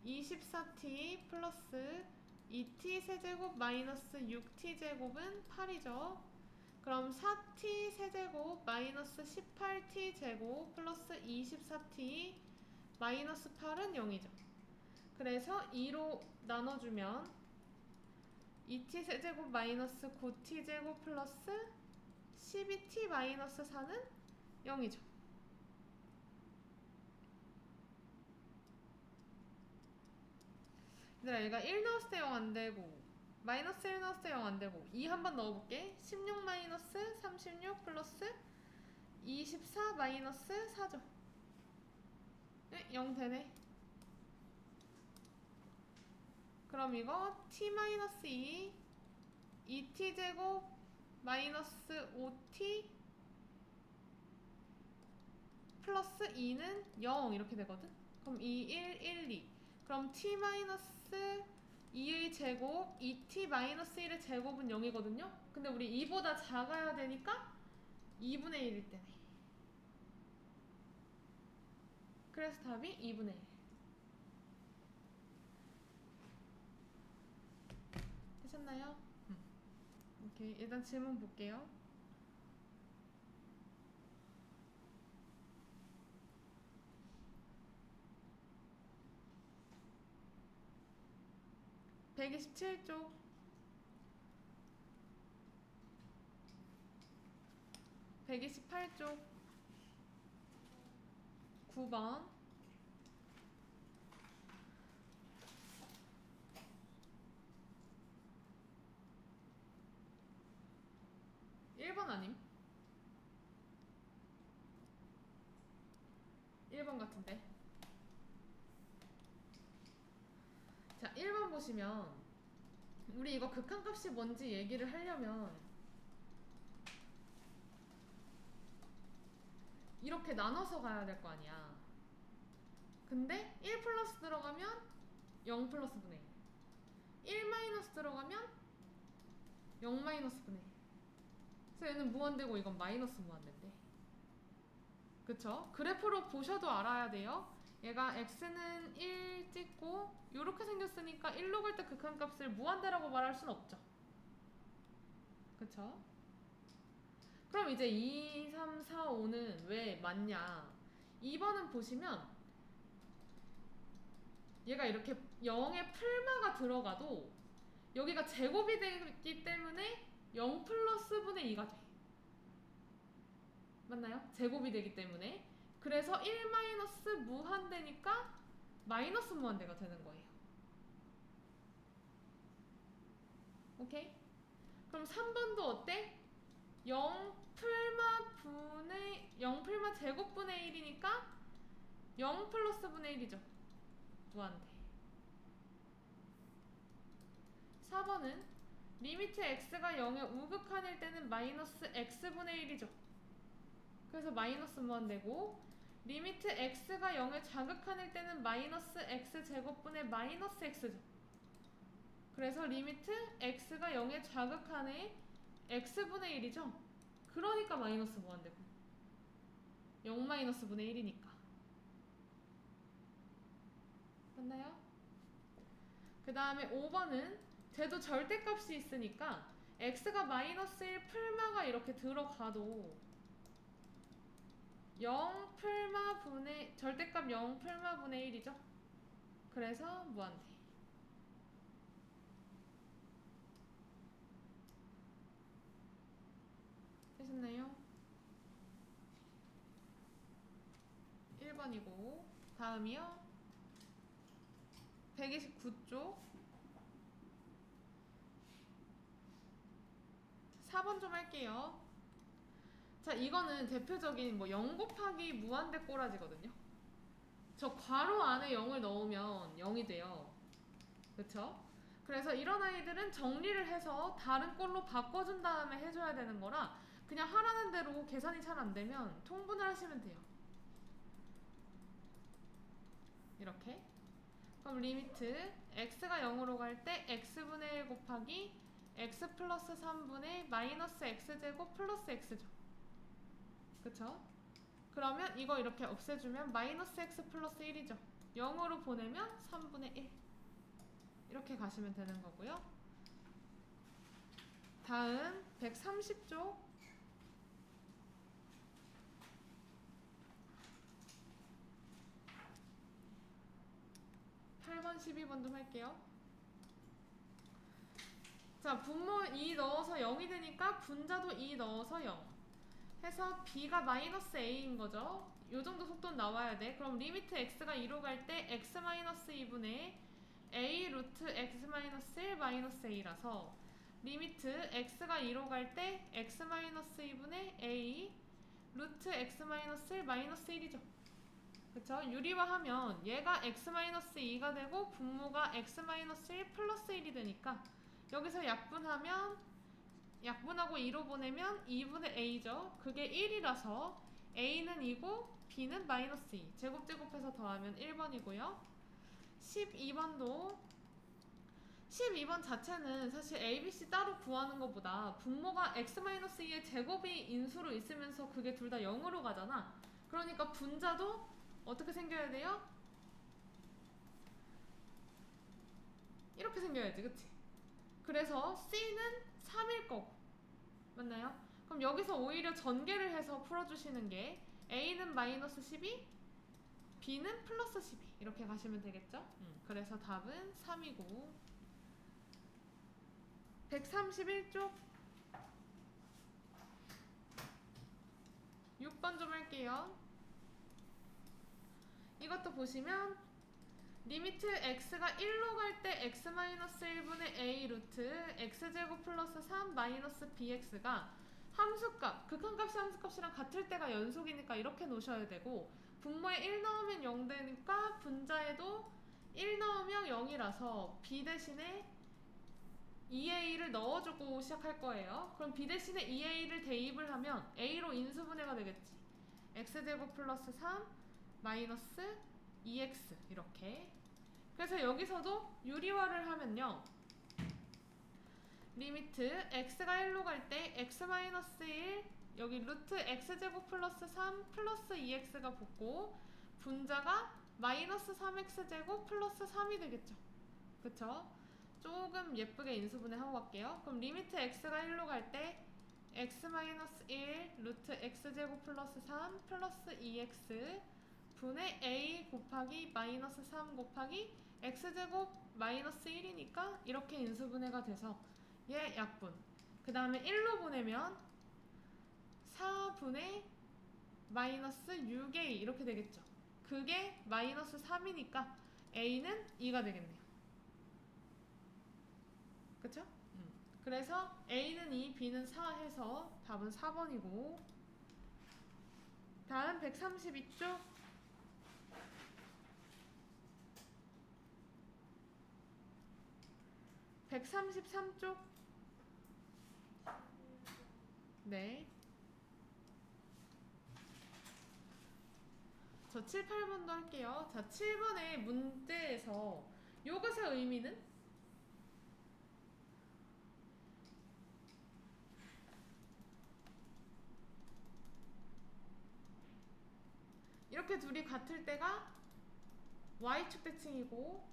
24t 플러스 2t 세제곱 마이너스 6t 제곱은 8이죠. 그럼 4t 세제곱 마이너스 18t 제곱 플러스 24t 마이너스 8은 0이죠. 그래서 2로 나눠주면 2t 세제곱 마이너스 9t 제곱 플러스 12t 마이너스 4는 0이죠. 얘들아, 얘가 1 넣었을 때 0 안되고 마이너스 1 넣었을 때 0 안되고 2 한번 넣어볼게. 16 마이너스 36 플러스 24 마이너스 4죠. 네, 0 되네. 그럼 이거 t 마이너스 2 2t 제곱 마이너스 5t 플러스 2는 0 이렇게 되거든. 그럼 2, 1, 1, 2. 그럼 t 마이너스 2의 제곱 2t 마이너스 1의 제곱은 0이거든요. 근데 우리 2보다 작아야 되니까 2분의 1일 때네. 그래서 답이 2분의 1. 되셨나요? 오케이, 일단 질문 볼게요. (127쪽) 128쪽 9번 1번 아님? 1번 같은데. 자, 1번 보시면 우리 이거 극한값이 뭔지 얘기를 하려면 이렇게 나눠서 가야 될 거 아니야. 근데 1 플러스 들어가면 0 플러스 분의 1. 1 마이너스 들어가면 0 마이너스 분의 1. 그래서 얘는 무한대고 이건 마이너스 무한대인데. 그쵸? 그래프로 보셔도 알아야 돼요. 얘가 x는 1 찍고 요렇게 생겼으니까 1로 갈 때 극한값을 무한대라고 말할 순 없죠. 그쵸? 그럼 이제 2, 3, 4, 5는 왜 맞냐? 2번은 보시면 얘가 이렇게 0에 풀마가 들어가도 여기가 제곱이 되기 때문에 0 플러스 분의 2가 돼. 맞나요? 제곱이 되기 때문에. 그래서 1 마이너스 무한대니까 마이너스 무한대가 되는 거예요. 오케이? 그럼 3번도 어때? 0 풀마 제곱분의 1이니까 0 플러스 분의 1이죠. 무한대. 4번은 리미트 x가 0의 우극한일 때는 마이너스 x분의 1이죠. 그래서 마이너스 무한대고 리미트 x가 0의 좌극한일 때는 마이너스 x제곱분의 마이너스 x죠. 그래서 리미트 x가 0의 좌극한의 x분의 1이죠. 그러니까 마이너스 무한대고 0 마이너스 분의 1이니까. 맞나요? 그 다음에 5번은 쟤도 절대값이 있으니까 x가 마이너스 1 풀마가 이렇게 들어가도 0 풀마 분의 절대값 0 풀마 분의 1이죠. 그래서 무한대. 되셨나요? 1번이고 다음이요. 129쪽 4번 좀 할게요. 자, 이거는 대표적인 뭐 0 곱하기 무한대 꼬라지거든요. 저 괄호 안에 0을 넣으면 0이 돼요. 그쵸? 그래서 이런 아이들은 정리를 해서 다른 꼴로 바꿔준 다음에 해줘야 되는 거라 그냥 하라는 대로 계산이 잘 안 되면 통분을 하시면 돼요. 이렇게. 그럼 리미트 x가 0으로 갈 때 x분의 1 곱하기 x 플러스 3분의 마이너스 x제곱 플러스 x죠. 그쵸? 그러면 이거 이렇게 없애주면 마이너스 x 플러스 1이죠. 0으로 보내면 3분의 1 이렇게 가시면 되는 거고요. 다음 130쪽 8번 12번 좀 할게요. 자, 분모 2 넣어서 0이 되니까 분자도 2 넣어서 0 해서 b가 마이너스 a인 거죠. 요 정도 속도는 나와야 돼. 그럼 리미트 x가 2로 갈 때 x 마이너스 2분의 a 루트 x 마이너스 1 마이너스 a라서 리미트 x가 2로 갈 때 x 마이너스 2분의 a 루트 x 마이너스 1 마이너스 1이죠. 그쵸? 유리화하면 얘가 x 마이너스 2가 되고 분모가 x 마이너스 1 플러스 1이 되니까 여기서 약분하면 약분하고 2로 보내면 2분의 a죠. 그게 1이라서 a는 2고 b는 마이너스 2 제곱제곱해서 더하면 1번이고요 12번도 12번 자체는 사실 ABC 따로 구하는 것보다 분모가 x-2의 제곱이 인수로 있으면서 그게 둘 다 0으로 가잖아. 그러니까 분자도 어떻게 생겨야 돼요? 이렇게 생겨야지, 그치? 그래서 C는 3일 거고 맞나요? 그럼 여기서 오히려 전개를 해서 풀어주시는 게 A는 마이너스 12, B는 플러스 12 이렇게 가시면 되겠죠? 그래서 답은 3이고 131쪽 6번 좀 할게요. 이것도 보시면 리미트 x가 1로 갈 때 x-1분의 a 루트 x제곱 플러스 3 마이너스 bx가 함수값, 극한값이 함수값이랑 같을 때가 연속이니까 이렇게 놓으셔야 되고 분모에 1 넣으면 0 되니까 분자에도 1 넣으면 0이라서 b 대신에 2a를 넣어주고 시작할 거예요. 그럼 b 대신에 2a를 대입을 하면 a로 인수분해가 되겠지. x제곱 플러스 3 마이너스 2x 이렇게. 그래서 여기서도 유리화를 하면요. 리미트 x가 1로 갈 때 x-1 여기 루트 x제곱 플러스 3 플러스 2x가 붙고 분자가 마이너스 3x제곱 플러스 3이 되겠죠. 그쵸? 조금 예쁘게 인수분해 하고 갈게요. 그럼 리미트 x가 1로 갈 때 x-1 루트 x제곱 플러스 3 플러스 2x 분의 a 곱하기 마이너스 3 곱하기 x제곱 마이너스 1이니까 이렇게 인수분해가 돼서 얘 약분 그 다음에 1로 보내면 4분의 마이너스 6a 이렇게 되겠죠. 그게 마이너스 3이니까 a는 2가 되겠네요. 그쵸? 그래서 a는 2, b는 4 해서 답은 4번이고 다음 132쪽 133쪽 네. 저 7, 8번도 할게요. 자, 7번의 문제에서 요것의 의미는 이렇게 둘이 같을 때가 y축 대칭이고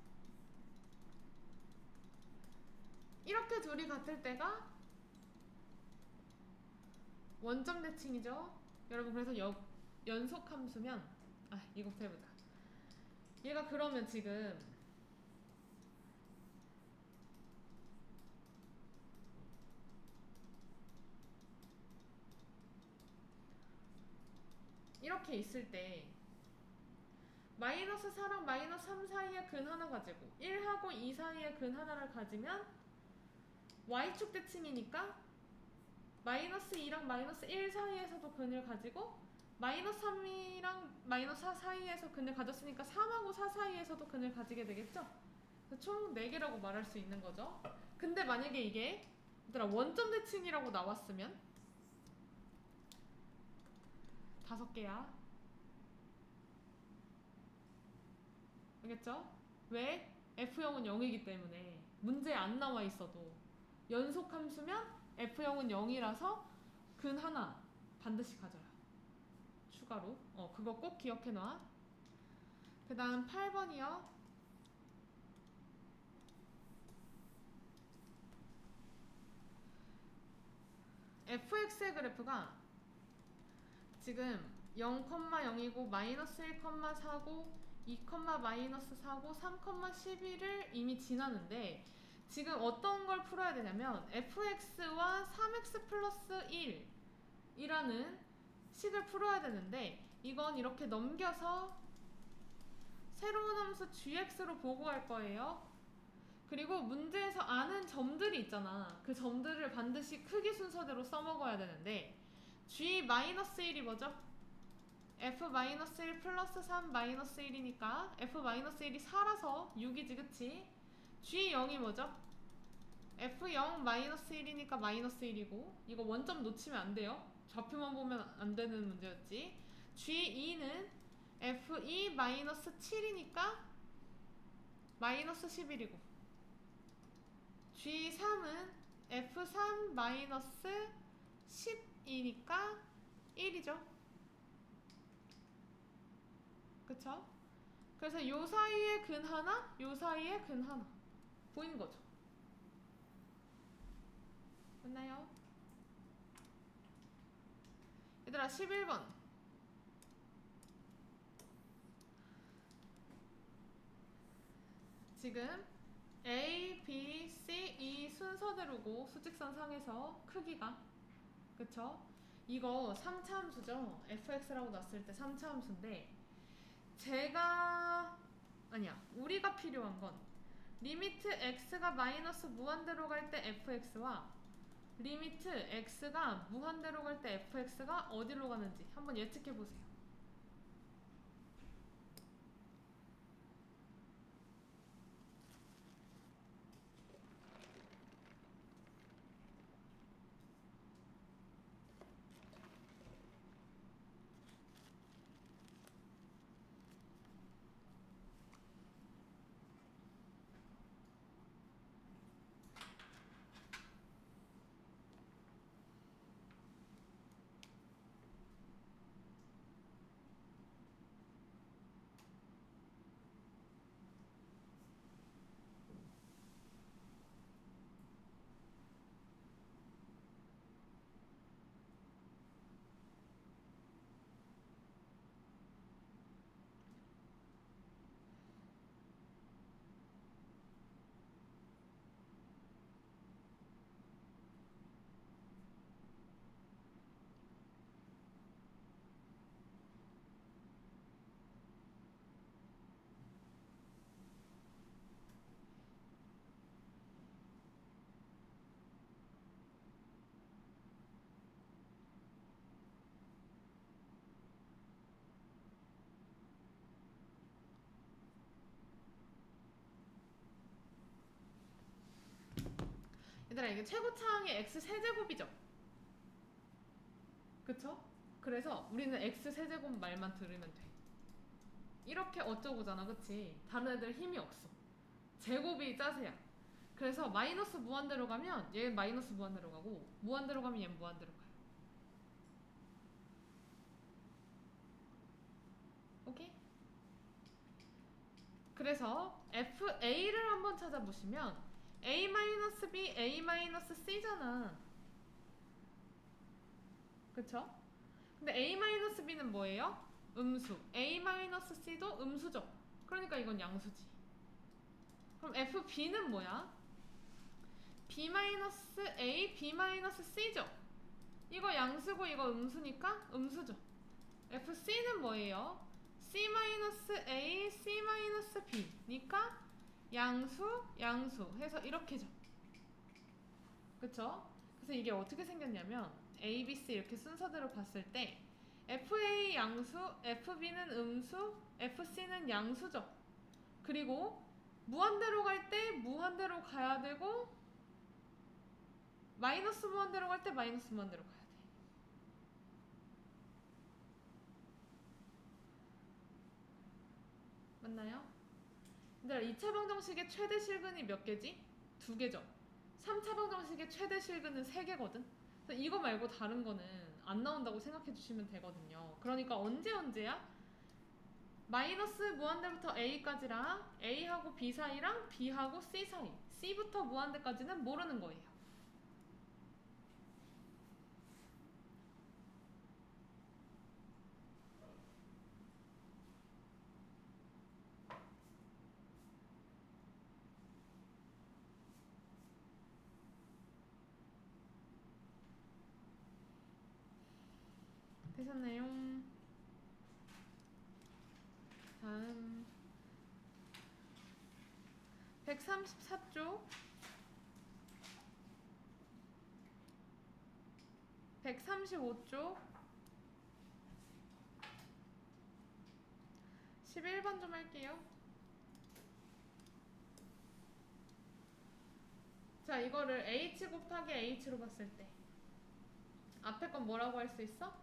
이렇게 둘이 같을 때가 원점 대칭이죠. 여러분 그래서 연속 함수면 이거부터 해보자. 얘가 그러면 지금 이렇게 있을 때 마이너스 4랑 마이너스 3 사이에 근 하나 가지고 1하고 2 사이에 근 하나를 가지면 y축 대칭이니까 마이너스 2랑 마이너스 1 사이에서도 근을 가지고 마이너스 3이랑 마이너스 4 사이에서 근을 가졌으니까 3하고 4 사이에서도 근을 가지게 되겠죠? 총 4개라고 말할 수 있는 거죠. 근데 만약에 이게 얘들아 원점 대칭이라고 나왔으면 5개야. 알겠죠? 왜? F0은 0이기 때문에 문제에 안 나와 있어도 연속 함수면 F0은 0이라서 근 하나 반드시 가져요. 추가로. 그거 꼭 기억해 놔. 그 다음 8번이요. fx의 그래프가 지금 0,0이고 마이너스 1,4고 2, 마이너스 4고 3, 11을 이미 지나는데 지금 어떤 걸 풀어야 되냐면 fx와 3x 플러스 1이라는 식을 풀어야 되는데 이건 이렇게 넘겨서 새로운 함수 gx로 보고 갈 거예요. 그리고 문제에서 아는 점들이 있잖아. 그 점들을 반드시 크기 순서대로 써먹어야 되는데 g-1이 뭐죠? f-1 플러스 3 마이너스 1이니까 f-1이 4라서 6이지 그치? g0이 뭐죠? f0 마이너스 1이니까 마이너스 1이고 이거 원점 놓치면 안 돼요. 좌표만 보면 안 되는 문제였지. g2는 f2 마이너스 7이니까 마이너스 11이고 G3은 F3 마이너스 10이니까 1이죠. 그쵸? 그래서 요 사이에 근 하나, 요 사이에 근 하나. 보이는 거죠. 맞나요? 얘들아 11번. 지금 A, B, C, E 순서대로고 수직선 상에서 크기가 그쵸? 이거 3차 함수죠? fx라고 놨을 때 3차 함수인데 우리가 필요한 건 리미트 x가 마이너스 무한대로 갈 때 fx와 리미트 x가 무한대로 갈 때 fx가 어디로 가는지 한번 예측해 보세요. 얘들아 이게 최고차항의 x 세제곱이죠? 그쵸? 그래서 우리는 x 세제곱 말만 들으면 돼. 이렇게 어쩌고잖아 그치? 다른 애들 힘이 없어. 제곱이 짜세야. 그래서 마이너스 무한대로 가면 얘 마이너스 무한대로 가고 무한대로 가면 얘 무한대로 가요. 오케이? 그래서 FA를 한번 찾아보시면 a-b, a-c잖아. 그쵸? 근데 a-b는 뭐예요? 음수. a-c도 음수죠. 그러니까 이건 양수지. 그럼 fb는 뭐야? b-a, b-c죠. 이거 양수고 이거 음수니까 음수죠. fc는 뭐예요? c-a, c-b니까 양수, 양수 해서 이렇게죠. 그쵸? 그래서 이게 어떻게 생겼냐면 A, B, C 이렇게 순서대로 봤을 때 FA 양수, FB는 음수, FC는 양수죠. 그리고 무한대로 갈 때 무한대로 가야 되고 마이너스 무한대로 갈 때 마이너스 무한대로 가야 돼. 맞나요? 근데 2차 방정식의 최대 실근이 몇 개지? 2개죠. 3차 방정식의 최대 실근은 3개거든. 그래서 이거 말고 다른 거는 안 나온다고 생각해 주시면 되거든요. 그러니까 언제야? 마이너스 무한대부터 A까지랑 A하고 B 사이랑 B하고 C 사이, C부터 무한대까지는 모르는 거예요. 되셨나요? 다음 134쪽 135쪽 11번 좀 할게요. 자, 이거를 H 곱하기 H로 봤을 때 앞에 건 뭐라고 할 수 있어?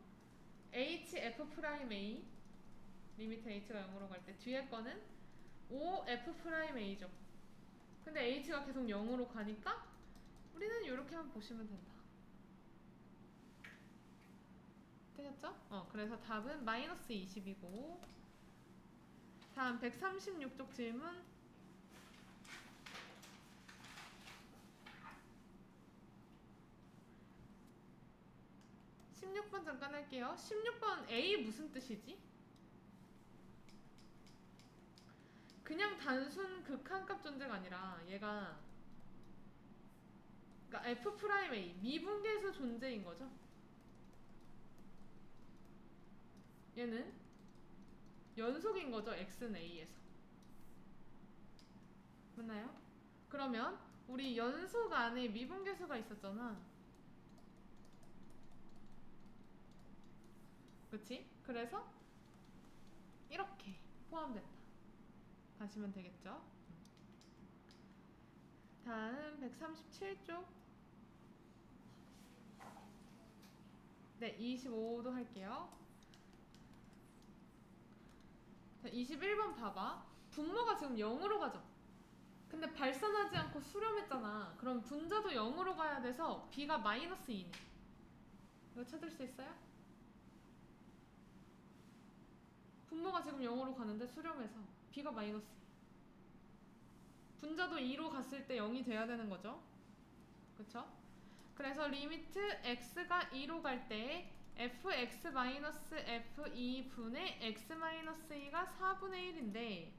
HF'A 리미트 H가 0으로 갈 때 뒤에 거는 OF'A죠. 근데 H가 계속 0으로 가니까 우리는 이렇게만 보시면 된다. 되셨죠? 그래서 답은 마이너스 20이고 다음 136쪽 질문 16번 잠깐 할게요. 16번 A 무슨 뜻이지? 그냥 단순 극한값 존재가 아니라 얘가 그러니까 F'A 미분계수 존재인 거죠. 얘는 연속인 거죠. X는 A에서. 맞나요? 그러면 우리 연속 안에 미분계수가 있었잖아. 그치? 그래서 이렇게 포함된다. 가시면 되겠죠? 다음 137쪽 네, 25도 할게요. 자, 21번 봐봐. 분모가 지금 0으로 가죠? 근데 발산하지 않고 수렴했잖아. 그럼 분자도 0으로 가야 돼서 b가 마이너스 2네. 이거 찾을 수 있어요? 분모가 지금 0으로 가는데 수렴해서 b가 마이너스 2. 분자도 2로 갔을 때 0이 돼야 되는 거죠. 그쵸? 그래서 리미트 x가 2로 갈 때 fx-f2 분의 x-2가 4분의 1인데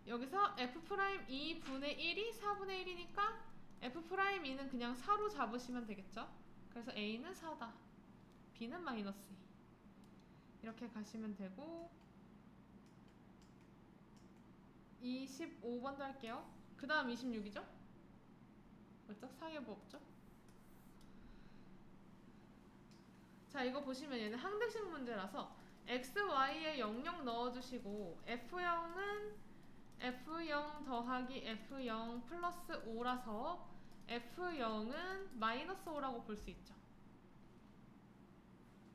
여기서 f'2 분의 1이 4분의 1이니까 f'2는 그냥 4로 잡으시면 되겠죠? 그래서 a는 4다. b는 마이너스 2. 이렇게 가시면 되고 25번도 할게요. 그 다음 26이죠? 맞죠? 상해부 없죠? 자, 이거 보시면 얘는 항등식 문제라서 x, y에 00 넣어주시고 f0은 f0 더하기 f0 플러스 5라서 f0은 마이너스 5라고 볼 수 있죠.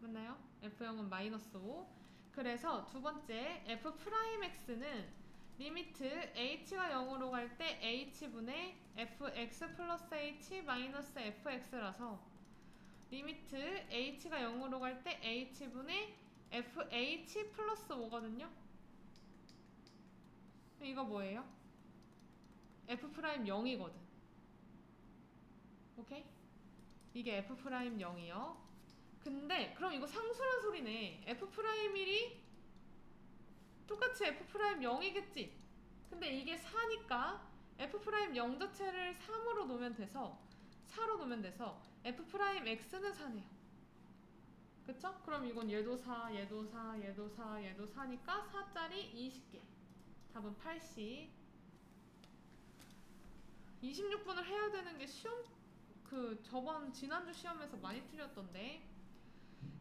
맞나요? f0은 마이너스 5. 그래서 두 번째 f'x는 리미트 h가 0으로 갈 때 h분의 fx 플러스 h 마이너스 fx라서 리미트 h가 0으로 갈 때 h분의 fh 플러스 5거든요. 이거 뭐예요? F'0이거든. 오케이? 이게 F'0이요. 근데 그럼 이거 상수란 소리네. F'1이 똑같이 F'0이겠지. 근데 이게 4니까 F'0 자체를 3으로 놓으면 돼서 4로 놓으면 돼서 F'X는 4네요. 그쵸? 그럼 이건 얘도 4, 얘도 4, 얘도 4, 얘도 4니까 4짜리 20개. 답은 80. 26분을 해야 되는 게 시험 저번 지난주 시험에서 많이 틀렸던데.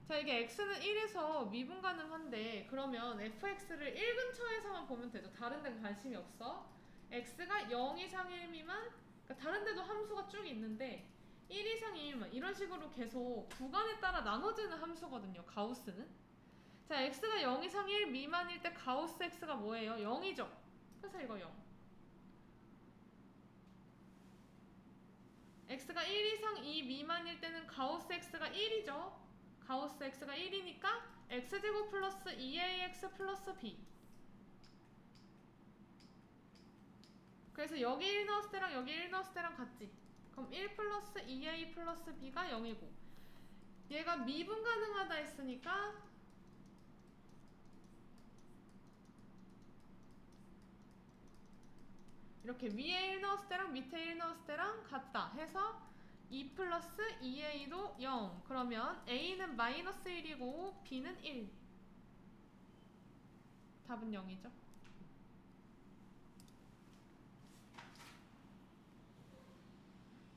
자, 이게 x는 1에서 미분 가능한데 그러면 fx를 1 근처에서만 보면 되죠. 다른 데는 관심이 없어. x가 0 이상 1 미만, 그러니까 다른 데도 함수가 쭉 있는데 1 이상 2 미만 이런 식으로 계속 구간에 따라 나눠지는 함수거든요. 가우스는. 자, x가 0 이상 1 미만일 때 가우스 x가 뭐예요? 0이죠. 그래서 이거 0. x가 1 이상 2 미만일 때는 가우스 x가 1이죠. 가우스 x가 1이니까 x제곱 플러스 2ax 플러스 b. 그래서 여기 1 넣었을 때랑 여기 1 넣었을 때랑 같지. 그럼 1 플러스 2a 플러스 b가 0이고 얘가 미분 가능하다 했으니까 이렇게 위에 1 넣었을 때랑 밑에 1 넣었을 때랑 같다 해서 2 플러스 2a도 0. 그러면 a는 마이너스 1이고 b는 1. 답은 0이죠.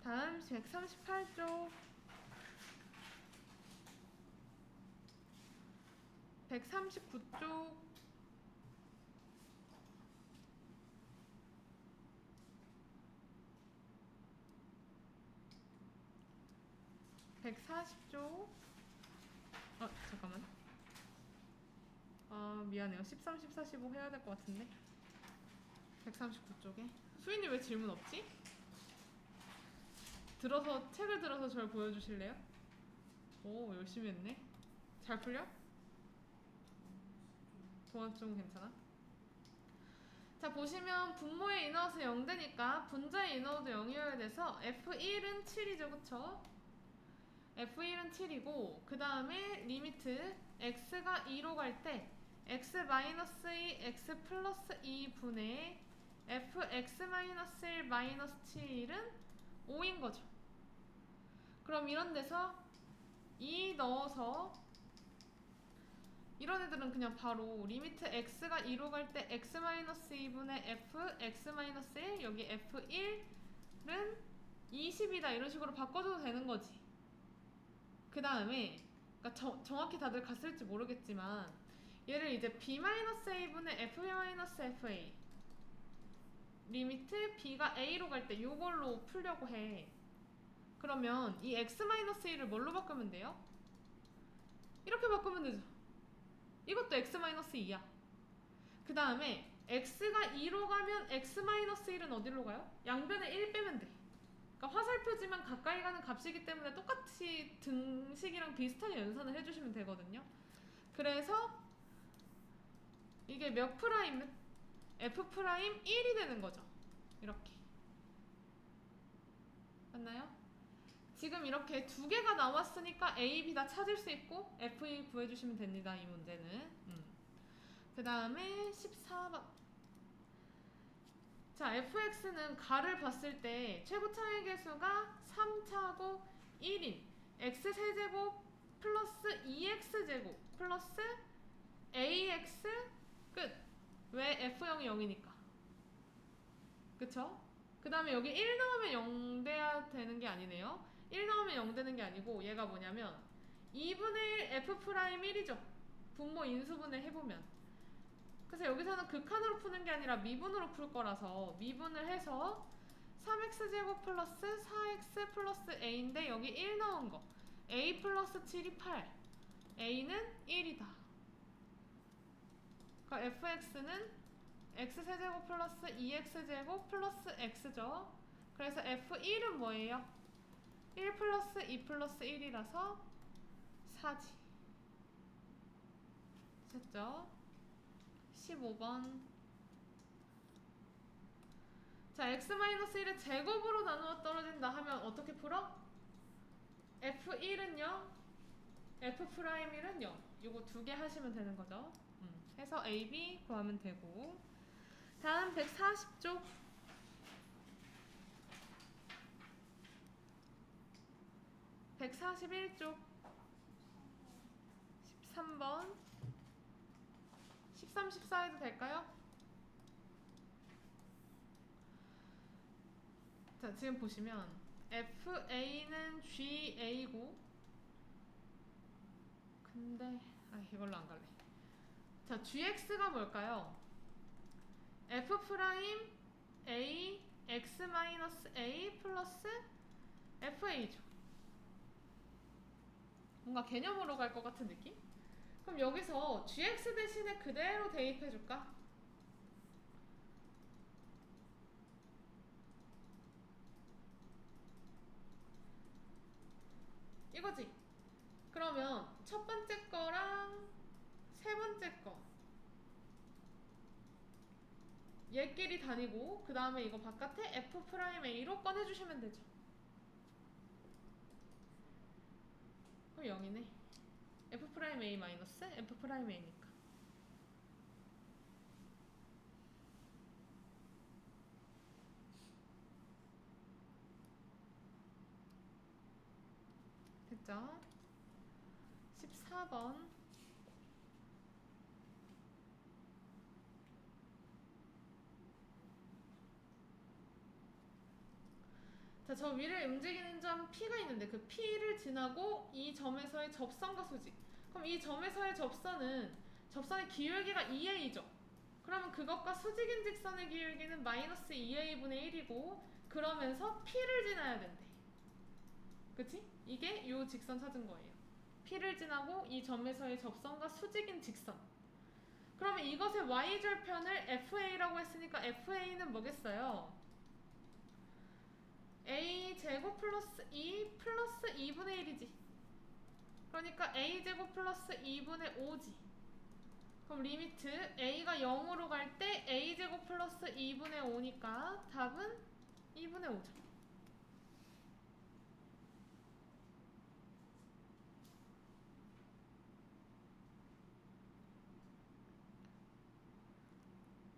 다음 138쪽 139쪽 140쪽 잠깐만. 미안해요. 13, 14, 15 해야 될 것 같은데. 139쪽에 수인이 왜 질문 없지? 책을 들어서 절 보여주실래요? 오, 열심히 했네. 잘 풀려? 도안 좀 괜찮아? 자, 보시면 분모의 인아웃은 0되니까 분자의 인아웃도 0이어야 돼서 F1은 7이죠. 그쵸? F1은 7이고 그 다음에 리미트 x가 2로 갈 때 x-2, x 플러스 2분의 fx-1 7은 5인 거죠. 그럼 이런 데서 2 넣어서 이런 애들은 그냥 바로 리미트 x가 2로 갈 때 x-2분의 fx-1 여기 f1은 20이다 이런 식으로 바꿔줘도 되는 거지. 그 다음에 그러니까 정확히 다들 갔을지 모르겠지만 얘를 이제 b-a분의 f-fa 리미트 b가 a로 갈 때 이걸로 풀려고 해. 그러면 이 x-1을 뭘로 바꾸면 돼요? 이렇게 바꾸면 되죠. 이것도 x-2야. 그 다음에 x가 2로 가면 x-1은 어디로 가요? 양변에 1 빼면 돼. 그러니까 화살표지만 가까이 가는 값이기 때문에 똑같이 등식이랑 비슷하게 연산을 해주시면 되거든요. 그래서 이게 몇 프라임? F'1이 되는 거죠. 이렇게. 맞나요? 지금 이렇게 두 개가 나왔으니까 A, B 다 찾을 수 있고 F1 구해주시면 됩니다. 이 문제는. 그 다음에 14번. 자, fx는 가를 봤을 때 최고 차의 개수가 3차고 1인 x세제곱 플러스 2x제곱 플러스 ax 끝. 왜 f0이 0이니까. 그쵸? 그 다음에 여기 1 넣으면 0 돼야 되는 게 아니네요. 1 넣으면 0 되는 게 아니고 얘가 뭐냐면 2분의 1 f'1이죠. 분모 인수분해 해보면. 그래서 여기서는 극한으로 푸는 게 아니라 미분으로 풀 거라서 미분을 해서 3x제곱 플러스 4x 플러스 a인데 여기 1 넣은 거 a 플러스 7이 8 a는 1이다. 그러니까 fx는 x세제곱 플러스 2x제곱 플러스 x죠. 그래서 f1은 뭐예요? 1 플러스 2 플러스 1이라서 4지. 됐죠? 15번. 자, x-1의 제곱으로 나누어 떨어진다 하면 어떻게 풀어? f1은 0, f'1은 0. 요거 두 개 하시면 되는 거죠. 해서 a, b 구하면 되고. 다음 140쪽. 141쪽 13번 13, 14 해도 될까요? 자, 지금 보시면 FA는 GA고 근데 이걸로 안 갈래. 자, GX가 뭘까요? F 프라임 A X 마이너스 A 플러스 FA죠. 뭔가 개념으로 갈 것 같은 느낌? 그럼 여기서 GX 대신에 그대로 대입해줄까? 이거지? 그러면 첫 번째 거랑 세 번째 거 얘끼리 다니고 그 다음에 이거 바깥에 F'A로 꺼내주시면 되죠. 그럼 0이네. F'A 마이너스 F'A니까. 됐죠? 14번 자, 저 위를 움직이는 점 P가 있는데 그 P를 지나고 이 점에서의 접선과 수직. 그럼 이 점에서의 접선의 기울기가 2a죠. 그러면 그것과 수직인 직선의 기울기는 마이너스 2a분의 1이고 그러면서 P를 지나야 된대. 그치? 이게 요 직선 찾은 거예요. P를 지나고 이 점에서의 접선과 수직인 직선. 그러면 이것의 y절편을 FA라고 했으니까 FA는 뭐겠어요? a제곱 플러스 2 플러스 2분의 1이지. 그러니까 a제곱 플러스 2분의 5지. 그럼 리미트 a가 0으로 갈 때 a제곱 플러스 2분의 5니까 답은 2분의 5죠.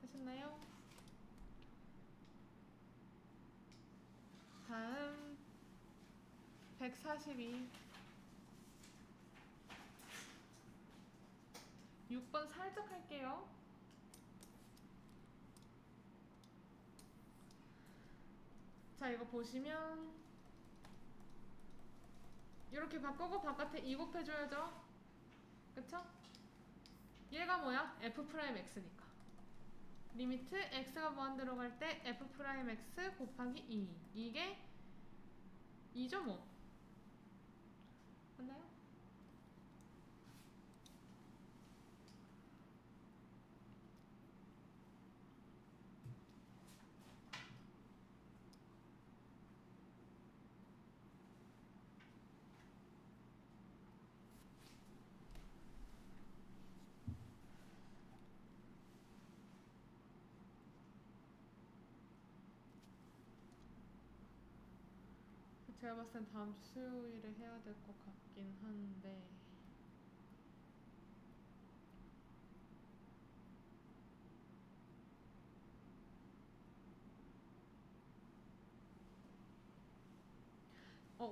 되셨나요? 다음 142 6번 살짝 할게요. 자, 이거 보시면 이렇게 바꾸고 바깥에 2 곱해줘야죠. 그쵸? 얘가 뭐야? F'X니까 리미트 X가 무한대로 갈 때 F'X 곱하기 2 이게 2죠 뭐. 맞나요? 제가 봤을 땐 다음 주 수요일에 해야 될 것 같긴 한데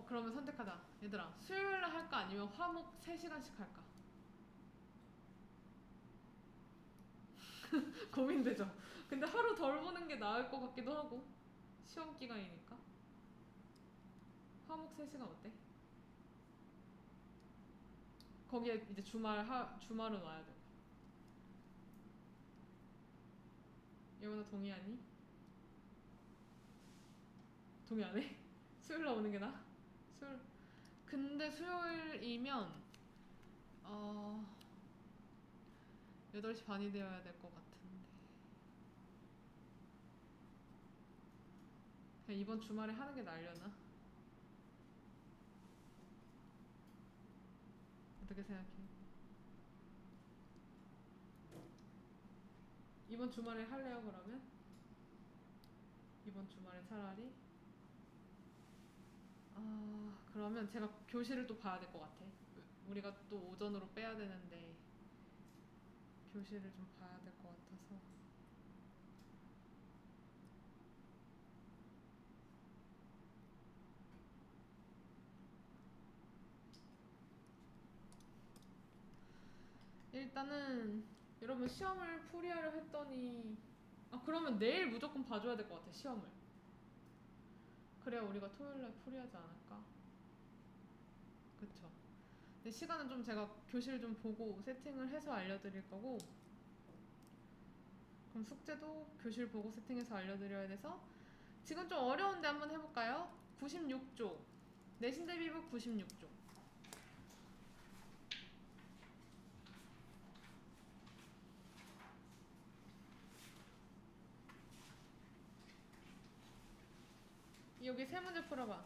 그러면 선택하자. 얘들아, 수요일에 할까 아니면 화목 3시간씩 할까? 고민되죠? 근데 하루 덜 보는 게 나을 것 같기도 하고 시험 기간이니까. 화목 3시간 어때? 거기에 이제 주말은 와야 돼. 예원아 동의하니? 동의 안 해? 수요일 날 오는 게 나아? 수요일. 근데 수요일이면 8시 반이 되어야 될 것 같은데. 그냥 이번 주말에 하는 게 나으려나? 어떻게 생각해? 이번 주말에 할래요 그러면? 이번 주말에 차라리. 아, 그러면 제가 교실을 또 봐야 될 것 같아. 우리가 또 오전으로 빼야 되는데 교실을 좀 봐야 될 것 같아서. 일단은 여러분 시험을 풀이하려 했더니, 아, 그러면 내일 무조건 봐줘야 될 것 같아, 시험을. 그래야 우리가 토요일날 풀이하지 않을까? 그쵸? 근데 시간은 좀 제가 교실 좀 보고 세팅을 해서 알려드릴 거고, 그럼 숙제도 교실 보고 세팅해서 알려드려야 돼서, 지금 좀 어려운데 한번 해볼까요? 96쪽 내신 대비부 96쪽. 여기 세 문제 풀어봐.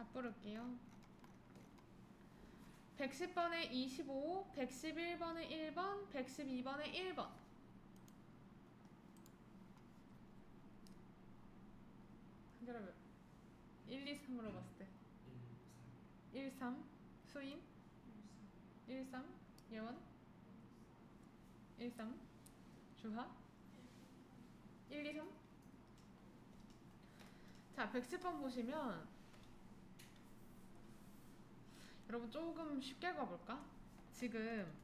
답 부를게요. 110번에 25, 111번에 1번, 112번에 1번. 한결아 1, 2, 3으로 봤을 때 1, 3 수인 1, 3 예원 1, 3 주하 1, 2, 3. 자, 110번 보시면 여러분 조금 쉽게 가볼까? 지금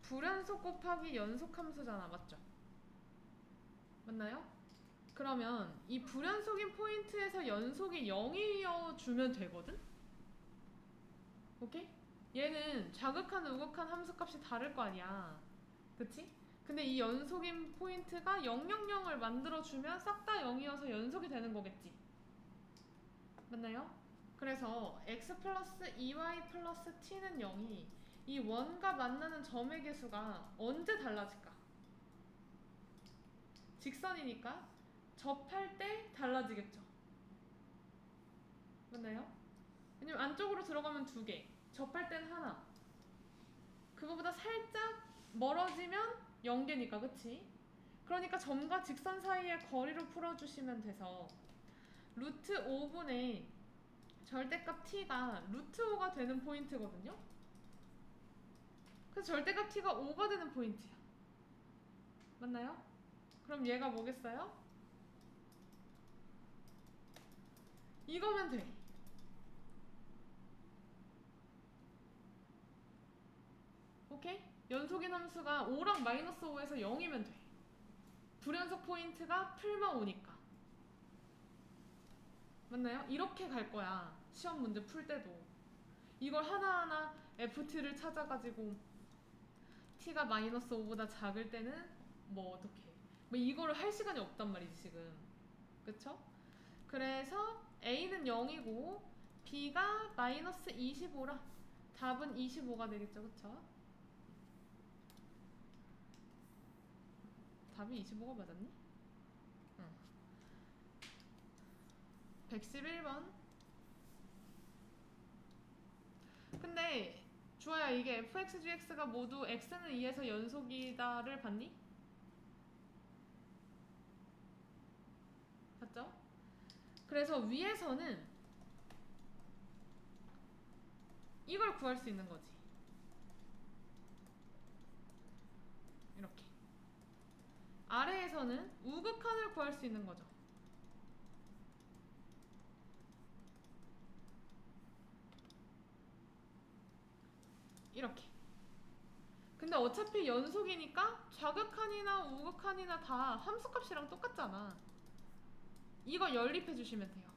불연속 곱하기 연속함수잖아, 맞죠? 맞나요? 그러면 이 불연속인 포인트에서 연속이 0이어 주면 되거든? 오케이? 얘는 자극한 우극한 함수값이 다를 거 아니야, 그치? 근데 이 연속인 포인트가 000을 만들어주면 싹 다 0이어서 연속이 되는 거겠지, 맞나요? 그래서 x 플러스 2y 플러스 t는 0이 이 원과 만나는 점의 개수가 언제 달라질까? 직선이니까 접할 때 달라지겠죠, 맞나요? 왜냐면 안쪽으로 들어가면 2개, 접할 땐 하나. 그거보다 살짝 멀어지면 0개니까, 그치? 그러니까 점과 직선 사이의 거리로 풀어주시면 돼서 루트 5분의 절대값 t가 루트 5가 되는 포인트거든요. 그래서 절대값 t가 5가 되는 포인트야, 맞나요? 그럼 얘가 뭐겠어요? 이거면 돼. 오케이? 연속인 함수가 5랑 마이너스 5에서 0이면 돼. 불연속 포인트가 풀마 5니까, 맞나요? 이렇게 갈 거야, 시험 문제 풀 때도. 이걸 하나하나 ft를 찾아가지고 t가 마이너스 5보다 작을 때는 뭐 어떡해, 뭐 이거를 할 시간이 없단 말이지 지금, 그쵸? 그래서 a는 0이고 b가 마이너스 25라 답은 25가 되겠죠, 그쵸? 답이 25가 맞았니? 응. 111번. 근데 주아야, 이게 fx, gx가 모두 x는 2에서 연속이다를 봤니? 봤죠? 그래서 위에서는 이걸 구할 수 있는 거지, 이렇게. 아래에서는 우극한을 구할 수 있는 거죠, 이렇게. 근데 어차피 연속이니까 좌극한이나 우극한이나 다 함수값이랑 똑같잖아. 이거 연립해 주시면 돼요.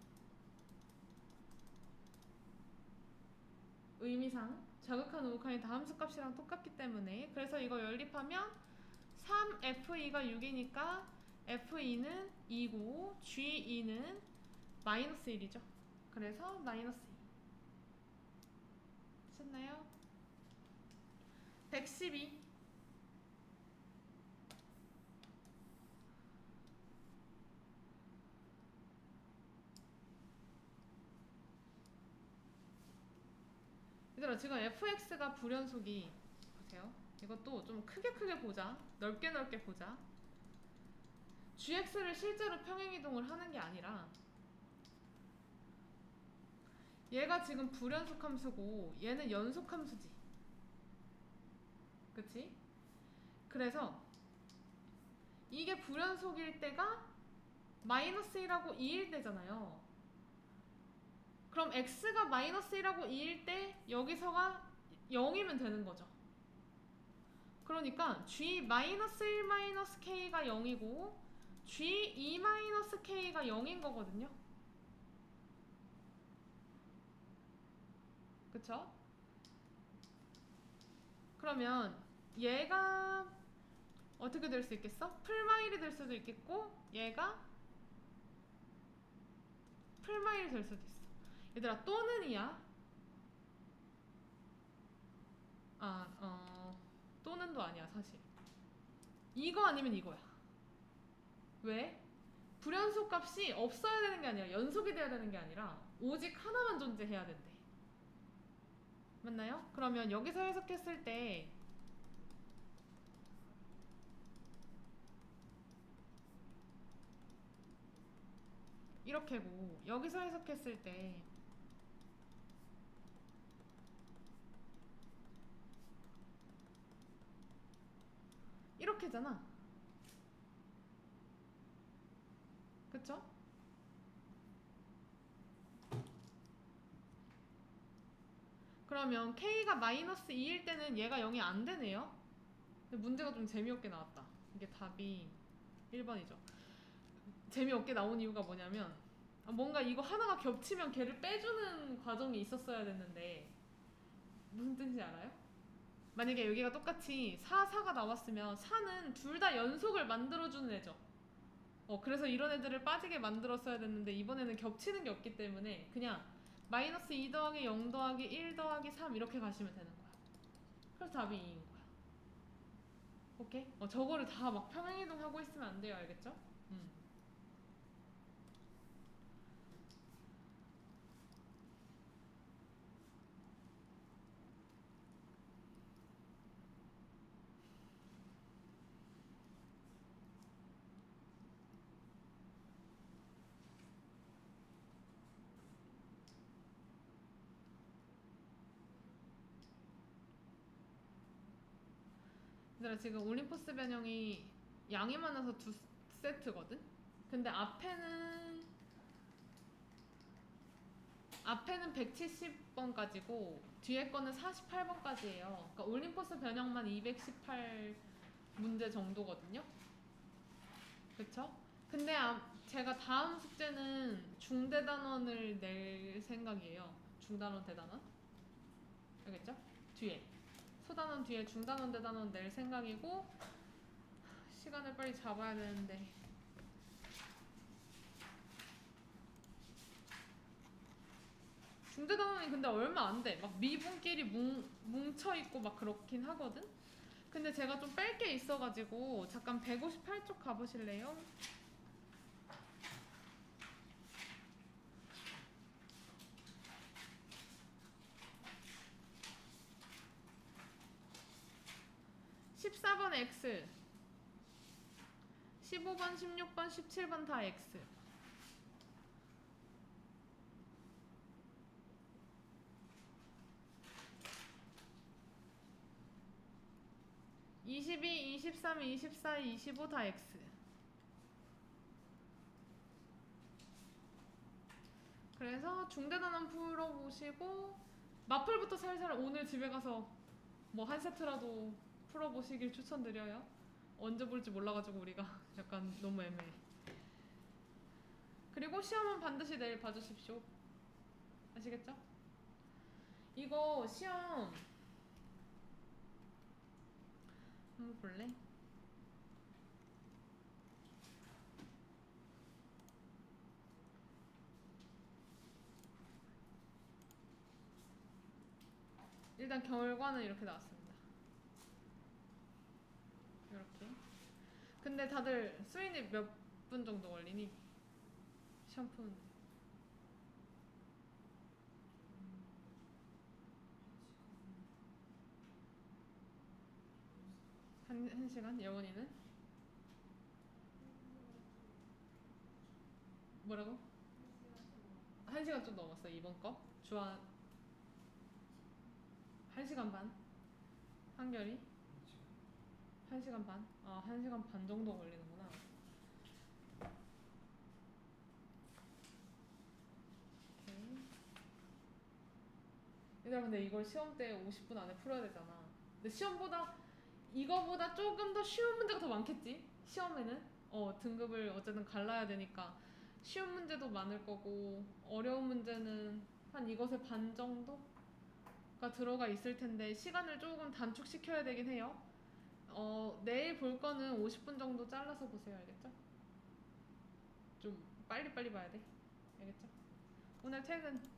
의미상 좌극한 우극한이 다 함수값이랑 똑같기 때문에. 그래서 이거 연립하면 3F2가 6이니까 F2는 2고 G2는 마이너스 1이죠. 그래서 마이너스 2. 됐나요? 112. 얘들아, 지금 fx가 불연속이, 보세요. 이것도 좀 크게 보자, 넓게 보자. gx를 실제로 평행이동을 하는 게 아니라 얘가 지금 불연속 함수고 얘는 연속 함수지, 그치? 그래서 이게 불연속일 때가 마이너스 1하고 2일 때잖아요. 그럼 x가 마이너스 1하고 2일 때 여기서가 0이면 되는 거죠. 그러니까 g-1-k가 0이고 g2-k가 0인 거거든요, 그쵸? 그러면 얘가 어떻게 될 수 있겠어? 풀마일이 될 수도 있겠고 얘가 풀마일이 될 수도 있어. 얘들아, 또는이야. 또는도 아니야 사실. 이거 아니면 이거야. 왜? 불연속 값이 없어야 되는 게 아니라 연속이 돼야 되는 게 아니라 오직 하나만 존재해야 된대. 맞나요? 그러면 여기서 해석했을 때 이렇게고, 여기서 해석했을 때 이렇게잖아. 그쵸? 그러면 k가 마이너스 2일 때는 얘가 0이 안 되네요. 근데 문제가 좀 재미없게 나왔다. 이게 답이 1번이죠. 재미없게 나온 이유가 뭐냐면, 뭔가 이거 하나가 겹치면 걔를 빼주는 과정이 있었어야 됐는데, 무슨 뜻인지 알아요? 만약에 여기가 똑같이 4, 4가 나왔으면 4는 둘 다 연속을 만들어주는 애죠. 그래서 이런 애들을 빠지게 만들었어야 됐는데, 이번에는 겹치는 게 없기 때문에 그냥 마이너스 2 더하기 0 더하기 1 더하기 3 이렇게 가시면 되는 거야. 그래서 답이 2인 거야. 오케이? 저거를 다 막 평행이동 하고 있으면 안 돼요. 알겠죠? 얘들아, 지금 올림포스 변형이 양이 많아서 두 세트거든? 근데 앞에는 170번까지고 뒤에 거는 48번까지예요. 그러니까 올림포스 변형만 218 문제 정도거든요. 그쵸? 근데 제가 다음 숙제는 중대단원을 낼 생각이에요. 중단원, 대단원. 알겠죠? 뒤에. 소단원 뒤에 중단원, 대단원 낼 생각이고, 시간을 빨리 잡아야 되는데. 중대단원이 근데 얼마 안 돼. 막 미분끼리 뭉쳐있고 막 그렇긴 하거든? 근데 제가 좀 뺄 게 있어가지고 잠깐 158쪽 가보실래요? (14번) X, 15번, 16번, 17번 다 X. (22, 23, 24, 25 다 X). 그래서 중대단원 풀어보시고 마플부터 살살 오늘 집에 가서 뭐 한 세트라도 풀어보시길 추천드려요. 언제 볼지 몰라가지고 우리가 약간 너무 애매해. 그리고 시험은 반드시 내일 봐주십시오. 아시겠죠? 이거 시험 한번 볼래? 일단 결과는 이렇게 나왔습니다. 이렇게. 근데 다들 수인이 몇 분 정도 걸리니? 시험 푸는데. 한 시간? 예원이는? 뭐라고? 한 시간 좀 넘었어, 이번 거? 주한 1시간 반? 한결이? 1시간 반? 1시간 반 정도 걸리는구나. 오케이. 얘들아, 근데 이걸 시험 때 50분 안에 풀어야 되잖아. 근데 이거보다 조금 더 쉬운 문제가 더 많겠지? 시험에는? 등급을 어쨌든 갈라야 되니까 쉬운 문제도 많을 거고 어려운 문제는 한 이것의 반 정도가 들어가 있을 텐데 시간을 조금 단축시켜야 되긴 해요. 내일 볼 거는 50분 정도 잘라서 보세요. 알겠죠? 좀 빨리빨리 봐야 돼. 알겠죠? 오늘 퇴근.